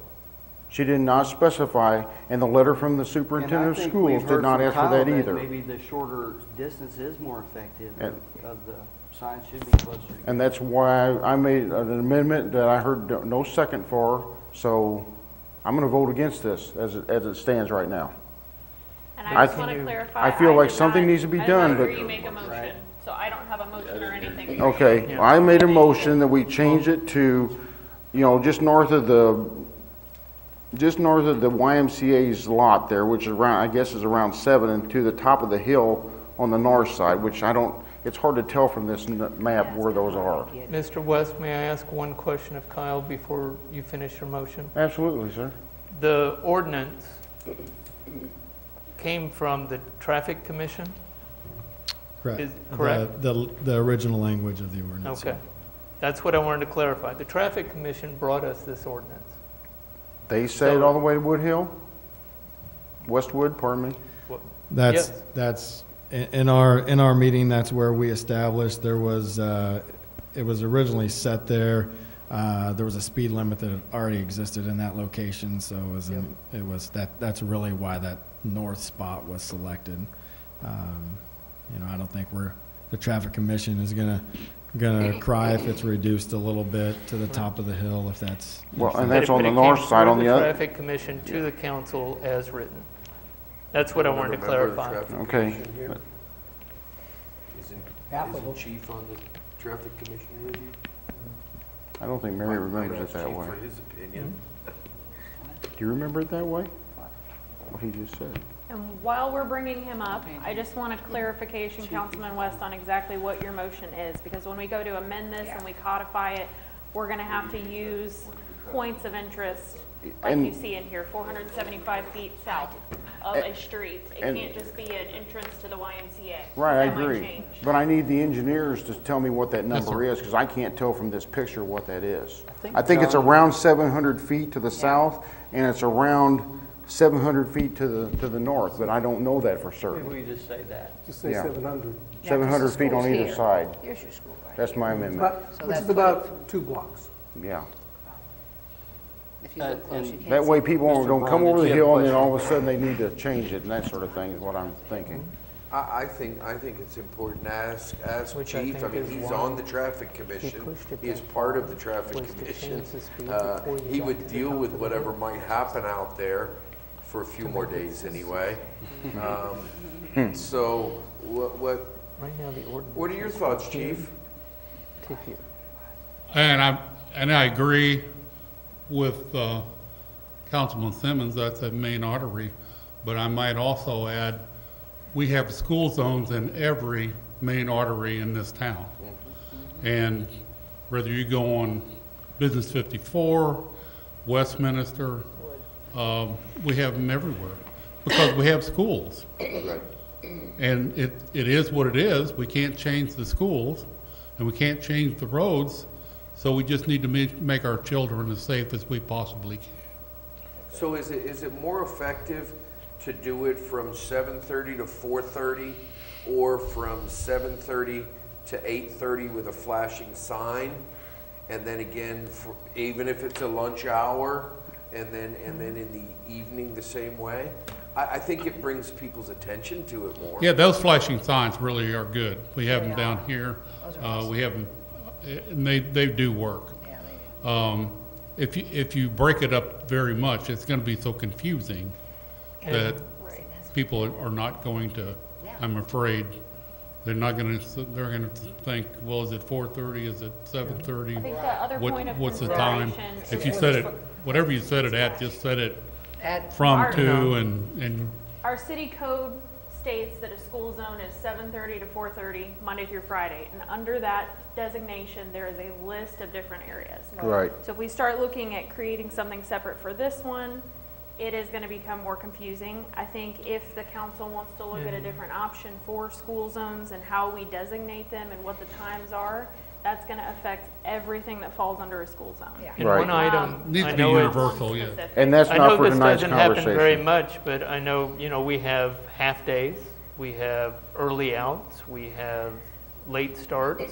She did not specify, and the letter from the superintendent of schools did not ask for that either. Maybe the shorter distance is more effective And- of the signs should be closer. And that's why I made an amendment that I heard no second for, so I'm gonna vote against this as it stands right now. And I I just want to can- clarify. I feel like did something not- needs to be done, I but- didn't hear you make a motion, so I don't have a motion or anything. Okay, Yeah. I made a motion that we change it to, you know, just north of the YMCA's lot there, which is around, I guess is around 7, and to the top of the hill on the north side, which it's hard to tell from this map where those are. Mr. West, may I ask one question of Kyle before you finish your motion? Absolutely, sir. The ordinance came from the Traffic Commission? Correct. Is- correct? The original language of the ordinance. Okay. That's what I wanted to clarify. The Traffic Commission brought us this ordinance. They say it all the way to Wood Hill? Westwood, pardon me? That's, Yes. that's, in our meeting, that's where we established, there was, it was originally set there. There was a speed limit that had already existed in that location, so that's really why that north spot was selected. You know, I don't think the traffic commission is gonna cry if it's reduced a little bit to the top of the hill, if that's. Well, and But that's it- on but the it north came side, through on the other. Traffic Commission to the council as written. That's what I wanted to Remember the clarify. traffic Okay. commission here? Isn't Chief on the traffic commission with you? I don't think Mary remembers it that Chief way. for his opinion. Do you remember it that way? What he just said? And while we're bringing him up, I just want a clarification, Councilman West, on exactly what your motion is, because when we go to amend this and we codify it, we're gonna have to use points of interest, like And- you see in here, 475 feet south of a street. It and- can't just be an entrance to the YMCA. Right, I That might agree. change. But I need the engineers to tell me what that number is, because I can't tell from this picture what that is. I think it's around 700 feet to the south, and it's around 700 feet to the north, but I don't know that for Maybe certain. we just say that. Just say Yeah. 700. 700 feet on either side. Here's your school, right? That's my amendment. Which that's is about 2 blocks. Yeah. If you look close, you can't That way see. people Mr. don't come Braun, over the did you have a hill and then question? all of a sudden they need to change it and that sort of thing is what I'm thinking. I think it's important to ask Which I Chief, I think mean, is he's why on the traffic commission, pushed it he is that part far, of the traffic was to commission. change the speed before you He got would to the deal top with of the whatever hill. might happen out there for a few more days anyway. So, what Right now, the ordinance. are your thoughts, Chief? To here. And I agree with Councilman Simmons, that's a main artery, but I might also add, we have school zones in every main artery in this town. And whether you go on Business 54, Westminster, we have them everywhere, because we have schools. Right. And it is what it is, we can't change the schools, and we can't change the roads, so we just need to make our children as safe as we possibly can. So is it more effective to do it from 7:30 to 4:30 or from 7:30 to 8:30 with a flashing sign? And then again, even if it's a lunch hour, and then in the evening the same way? I think it brings people's attention to it more. Yeah, those flashing signs really are good. We have them down here. Those are awesome. We have them, and they do work. Yeah, they do. If you break it up very much, it's gonna be so confusing that Right, that's- people are not going to, I'm afraid, they're not gonna, they're gonna think, well, is it 4:30, is it 7:30? I think the other point of What's the time? consideration If you said it, whatever you said it at, just said it At from Our- to and, Our city code states that a school zone is 7:30 to 4:30, Monday through Friday. And under that designation, there is a list of different areas. Right. So if we start looking at creating something separate for this one, it is going to become more confusing. I think if the council wants to look at a different option for school zones and how we designate them and what the times are, that's going to affect everything that falls under a school zone. Yeah. And Right. one item, needs I to be know it's, universal, yeah. Specific. And that's I not know for this tonight's doesn't happen very conversation. much, but I know, we have half days, we have early outs, we have late starts.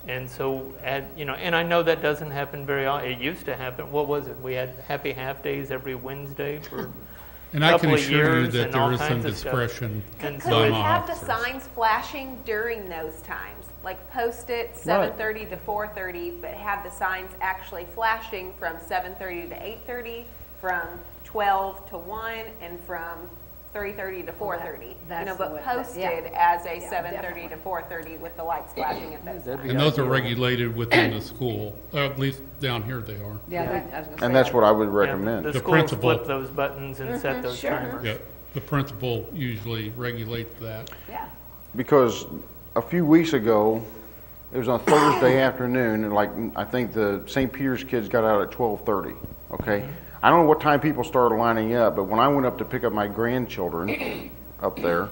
And so, and I know that doesn't happen very often. It used to happen. What was it? We had happy half days every Wednesday for and I can couple of assure you years that and all there is some kinds of stuff. discretion Could by we my have the officers. signs flashing during those times? Like post it 7:30 to 4:30, but have the signs actually flashing from 7:30 to 8:30, from 12 to 1, and from 3:30 to 4:30. that's the But way- posted yeah. as a Yeah, 7:30 to 4:30 with the lights flashing at those times. And those are regulated within the school, at least down here they are. Yeah, I was gonna say And that's that. what I would Yeah, recommend. the The schools principal- flip those buttons and set those sure. timers. Yeah, the principal usually regulates that. Yeah. Because a few weeks ago, it was on Thursday afternoon, and like, I think the St. Peter's kids got out at 12:30, okay? I don't know what time people started lining up, but when I went up to pick up my grandchildren up there,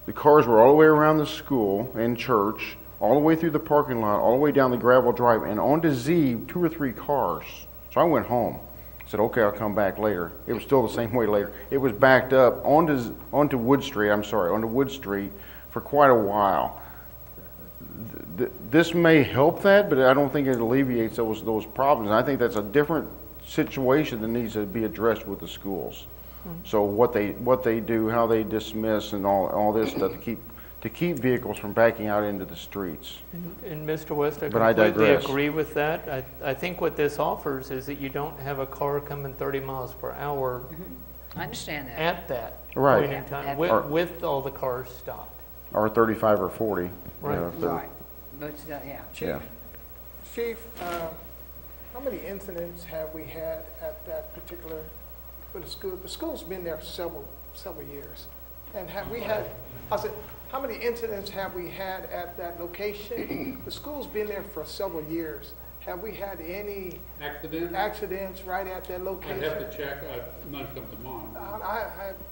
the cars were all the way around the school and church, all the way through the parking lot, all the way down the gravel drive, and onto Z, 2 or 3 cars. So I went home. Said, okay, I'll come back later. It was still the same way later. It was backed up onto Wood Street, onto Wood Street for quite a while. This may help that, but I don't think it alleviates those problems. And I think that's a different situation that needs to be addressed with the schools. So what they do, how they dismiss, and all this stuff to keep vehicles from backing out into the streets. And Mr. West, I But I completely digress. agree with that. I think what this offers is that you don't have a car coming 30 miles per hour I understand that. at that Right. point in time, At- with all the cars stopped. Or 35 or 40. you Right. know, if they're- Right. But, yeah. Yeah. Chief, how many incidents have we had at that particular, for the school? The school's been there several years. And have we had, I said, how many incidents have we had at that location? The school's been there for several years. Have we had any Accident? accidents right at that location? I'd have to check, none come to mind.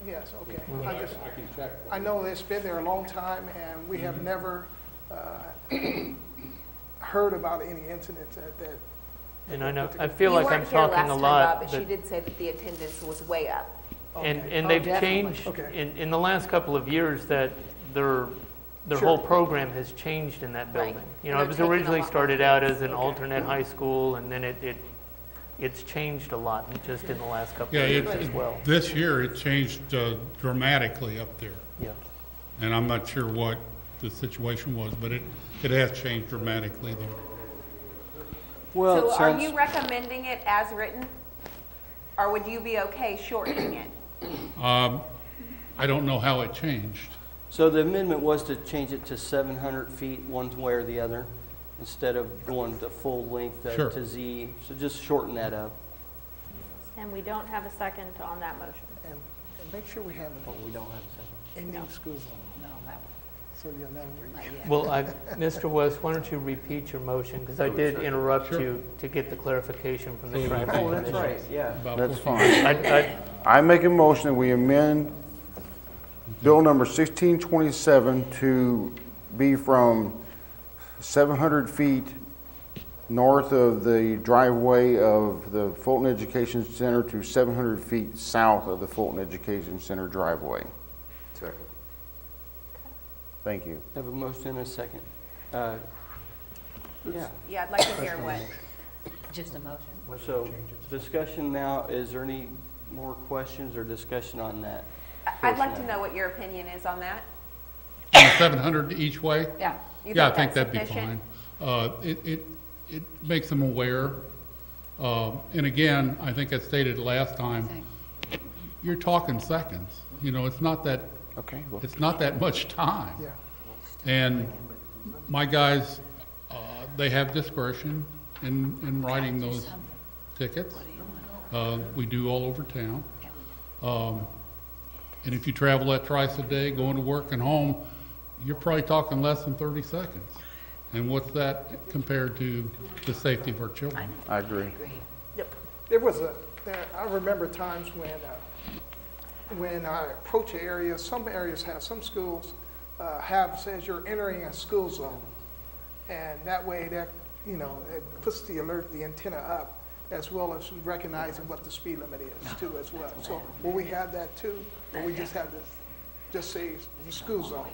Yes, okay. But I I just, can check. I know it's been there a long time, and we have never heard about any incidents at that. And I feel You like I'm weren't here talking last a time, lot, Bob, but she but, did say that the attendance was way up. and Okay. they've definitely. changed, Okay. in the last couple of years, that their Sure. whole program has changed in that Right. building. And It they're was taking a originally lot more started out as an Okay. alternate high school, and then it's changed a lot, just in the last couple Yeah, of years as well. this year it changed dramatically up there. Yeah. And I'm not sure what the situation was, but it has changed dramatically there. Well, it So are sounds- you recommending it as written? Or would you be okay shortening it? I don't know how it changed. So the amendment was to change it to 700 feet one way or the other, instead of going to full length Sure. to Z. So just shorten that up. And we don't have a second on that motion. And make sure we have Oh, we don't have a second. Indian school zone, No, that so you'll know where not you yet. Well, Mr. West, why don't you repeat your motion, because I did interrupt Sure. you to get the clarification from the So- traffic Oh, that's commission. right, yeah. About That's 14. fine. I make a motion that we amend Bill number 1627 to be from 700 feet north of the driveway of the Fulton Education Center to 700 feet south of the Fulton Education Center driveway. Second. Thank you. Have a motion and a second. Yeah, Yeah, I'd like to hear what. Just a motion. so discussion now, is there any more questions or discussion on that? I'd like to know what your opinion is on that. And 700 each way? Yeah. You Yeah, I think that's that'd be sufficient? fine. It makes them aware. And again, I think I stated last time, you're talking seconds. You know, it's not that Okay, well, It's not that much time. Yeah. And my guys, they have discretion in writing those tickets. We do all over town. And if you travel that twice a day, going to work and home, you're probably talking less than 30 seconds. And what's that compared to the safety of our children? I agree. There was I remember times when I approach an area, some areas have, some schools says you're entering a school zone. And that way that, it puts the alert, the antenna up, as well as recognizing what the speed limit is too as well. So will we have that too, or we just have to just say school zone?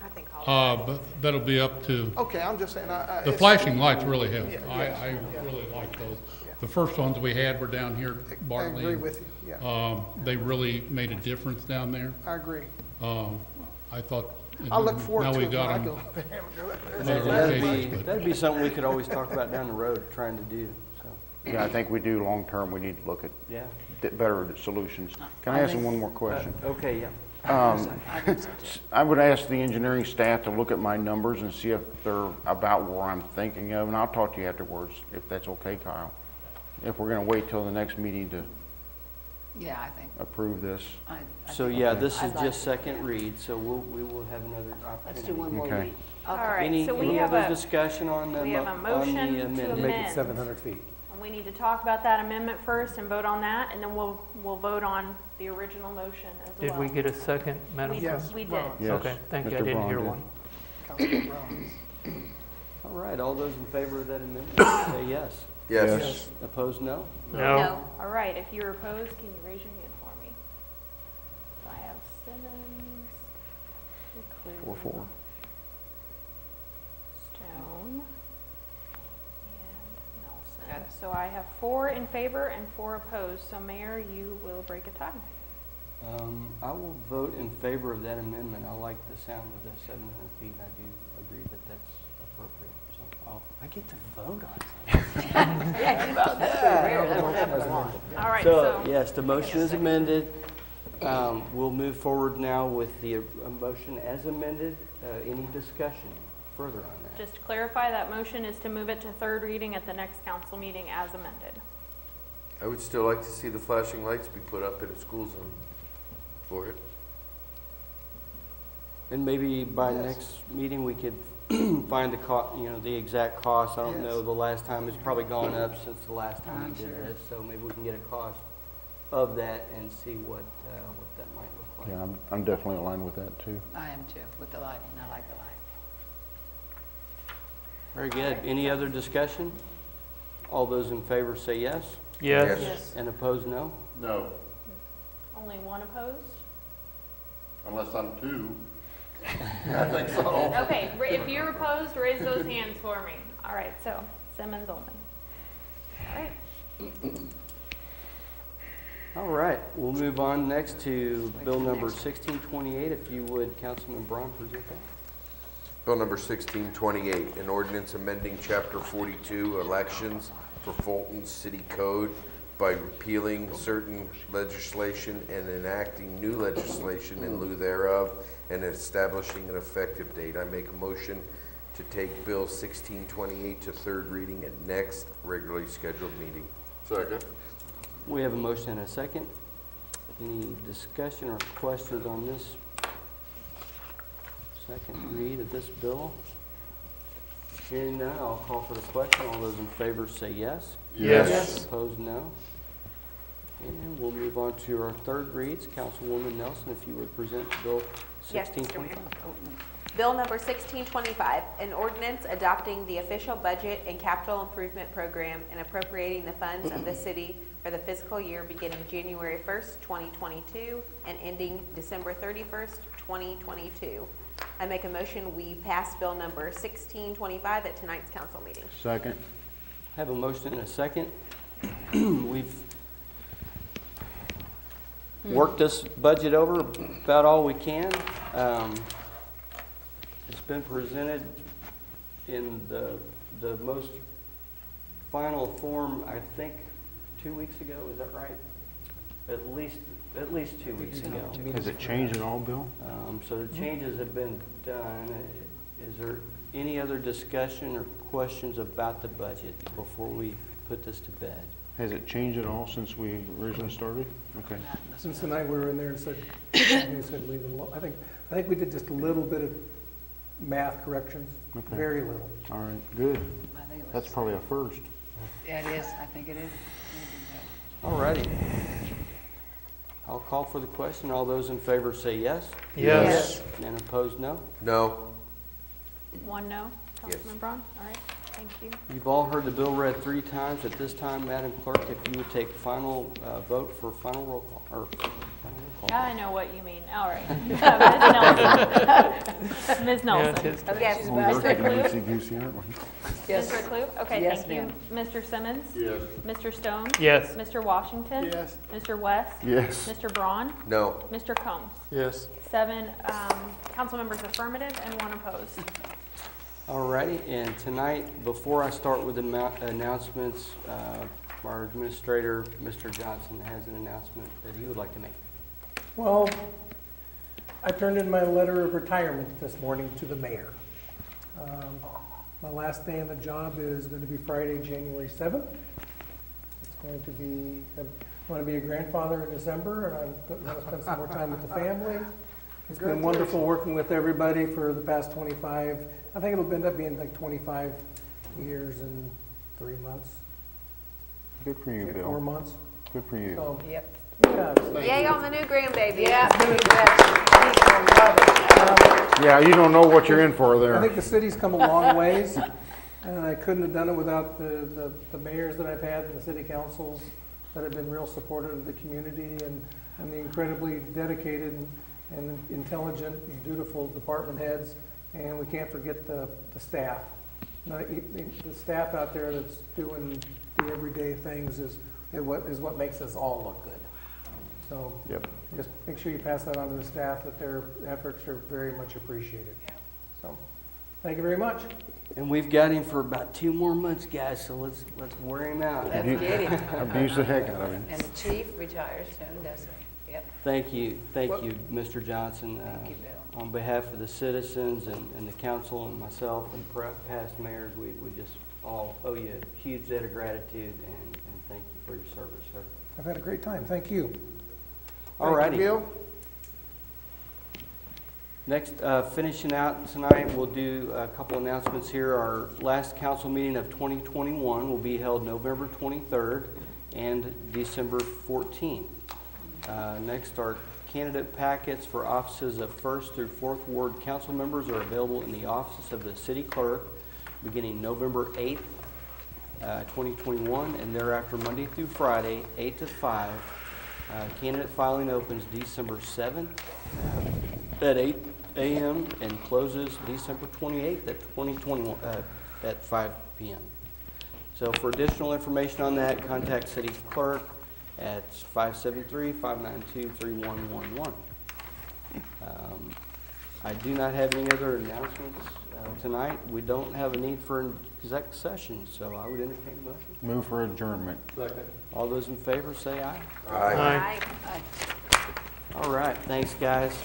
I think all. But that'll be up to, Okay, I'm just saying. the flashing lights really help. Yeah, I yeah. really like those. Yeah. The first ones we had were down here at I Bartley. agree with you, yeah. They really made a difference down there. I agree. I thought. I look forward now to we it when got I them. go there. That'd be something we could always talk about down the road, trying to do, so, Yeah, I think we do long-term, we need to look at yeah. better solutions. Can I ask you one more question? Okay, yeah. I would ask the engineering staff to look at my numbers and see if they're about where I'm thinking of, and I'll talk to you afterwards, if that's okay, Kyle. If we're gonna wait till the next meeting to Yeah, I think. approve this. So, yeah, this is just second read, so we will have another opportunity. Let's do one more Okay. read. All right, Any so we have other a, discussion on the we have a on motion the to amendment? Make amend. it 700 feet. And we need to talk about that amendment first and vote on that, and then we'll vote on the original motion as well. Did we get a second, Madam We- Clerk? We did. Ron. Yes, Okay, thank you, I Mr. didn't Braun hear did. one. Councilman Brown. All right, all those in favor of that amendment, say yes. Yes. Opposed, no? No. All right, if you're opposed, can you raise your hand for me? I have Simmons, McClure, 4-4. Stone, and Nelson. So I have 4 in favor and 4 opposed. So Mayor, you will break a tie. I will vote in favor of that amendment. I like the sound of the 700 feet. I do agree that that's appropriate, so I get to vote on it. All right, So, so yes, the motion is amended. We'll move forward now with the motion as amended. Any discussion further on that? just to clarify, that motion is to move it to third reading at the next council meeting as amended. I would still like to see the flashing lights be put up in a school zone for it. And maybe by next meeting, we could find the exact cost. I don't know the last time, it's probably gone up since the last time we did this, so maybe we can get a cost of that and see what that might look like. Yeah, I'm definitely aligned with that too. I am too, with the lighting. I like the light. Very good. Any other discussion? All those in favor say yes, Yes. Yes. and opposed, no? No, Only one opposed? unless I'm two. I think so. Okay, if you're opposed, raise those hands for me. All right, so Simmons only. All right. All right, we'll move on next to Bill number 1628. If you would, Councilman Braun, present that. Bill number 1628, an ordinance amending Chapter 42, Elections for Fulton City Code by repealing certain legislation and enacting new legislation in lieu thereof and establishing an effective date. I make a motion to take Bill 1628 to third reading at next regularly scheduled meeting. Second. We have a motion and a second. Any discussion or questions on this second read of this bill? Hearing none, I'll call for the question. All those in favor say yes. Yes. Opposed, no. And we'll move on to our third reads. Councilwoman Nelson, if you would present Bill Yes, Mr. 1625. Mayor. Bill number 1625, an ordinance adopting the official budget and capital improvement program and appropriating the funds of the city for the fiscal year beginning January 1st, 2022 and ending December 31st, 2022. I make a motion we pass bill number 1625 at tonight's council meeting. Second. Have a motion and a second. We've worked this budget over about all we can. It's been presented in the most final form, I think, 2 weeks ago. Is that right? at least 2 weeks ago. Has it changed at all, Bill? So the changes have been done. Is there any other discussion or questions about the budget before we put this to bed? Has it changed at all since we originally started? Okay. Since the night we were in there and said, they said leave it alone. I think we did just a little bit of math corrections, Okay. very little. All right, good. I think it was- That's probably a first. Yeah, it is, I think it is. All righty. I'll call for the question. All those in favor say yes. Yes. And opposed, no. No. 1 no, Yes. Councilman Braun? All right, thank you. You've all heard the bill read 3 times. At this time, Madam Clerk, if you would take final vote for final roll call, or final roll call. I know what you mean. All right. Ms. Nelson. Ms. Nelson. Yeah, it is. Yes. Mr. Clue? Loosey-goosey, aren't we? Yes. Mr. Clue? Okay, Yes, thank you. Mr. Simmons? Yes. Mr. Stone? Yes. Mr. Washington? Yes. Mr. West? Yes. Mr. Braun? No. Mr. Combs? Yes. 7 council members affirmative and 1 opposed. All righty, and tonight, before I start with the announcements, our administrator, Mr. Johnson, has an announcement that he would like to make. Well, I turned in my letter of retirement this morning to the mayor. My last day on the job is going to be Friday, January 7th. It's going to be, I'm going to be a grandfather in December, and I'm going to spend some more time with the family. It's been wonderful working with everybody for the past 25, I think it'll end up being like 25 years and 3 months, Good for you, 4 Bill. months. Good for you. So, Yep. yeah, Yay on the new grandbaby. Yeah, you bet. People love it. Yeah, you don't know what you're in for I there. think the city's come a long ways, and I couldn't have done it without the mayors that I've had and the city councils that have been real supportive of the community, and the incredibly dedicated and intelligent and dutiful department heads, and we can't forget the staff. The staff out there that's doing the everyday things is what makes us all look good. So Yep. just make sure you pass that on to the staff, that their efforts are very much appreciated. So, thank you very much. And we've got him for about 2 more months, guys, so let's wear him out. Let's get him. Abuse the heck out of him. And the chief retires soon, doesn't he? Yep. Thank you, Mr. Johnson. Thank you, Bill. On behalf of the citizens and the council and myself and past mayors, we just all owe you a huge debt of gratitude and thank you for your service, sir. I've had a great time. Thank you. All righty. Thank you, Bill. Next, finishing out tonight, we'll do a couple announcements here. Our last council meeting of 2021 will be held November 23rd and December 14th. Next, our candidate packets for offices of 1st through 4th Ward council members are available in the office of the city clerk beginning November 8th, 2021, and thereafter Monday through Friday, 8 to 5. Candidate filing opens December 7th at 8 a.m. and closes December 28th at 2021 at 5 p.m. So for additional information on that, contact city clerk at 573-592-3111. I do not have any other announcements tonight. We don't have a need for an exec session, so I would entertain a motion. Move for adjournment. Second. All those in favor say aye. Aye. Aye. Aye. All right, thanks, guys.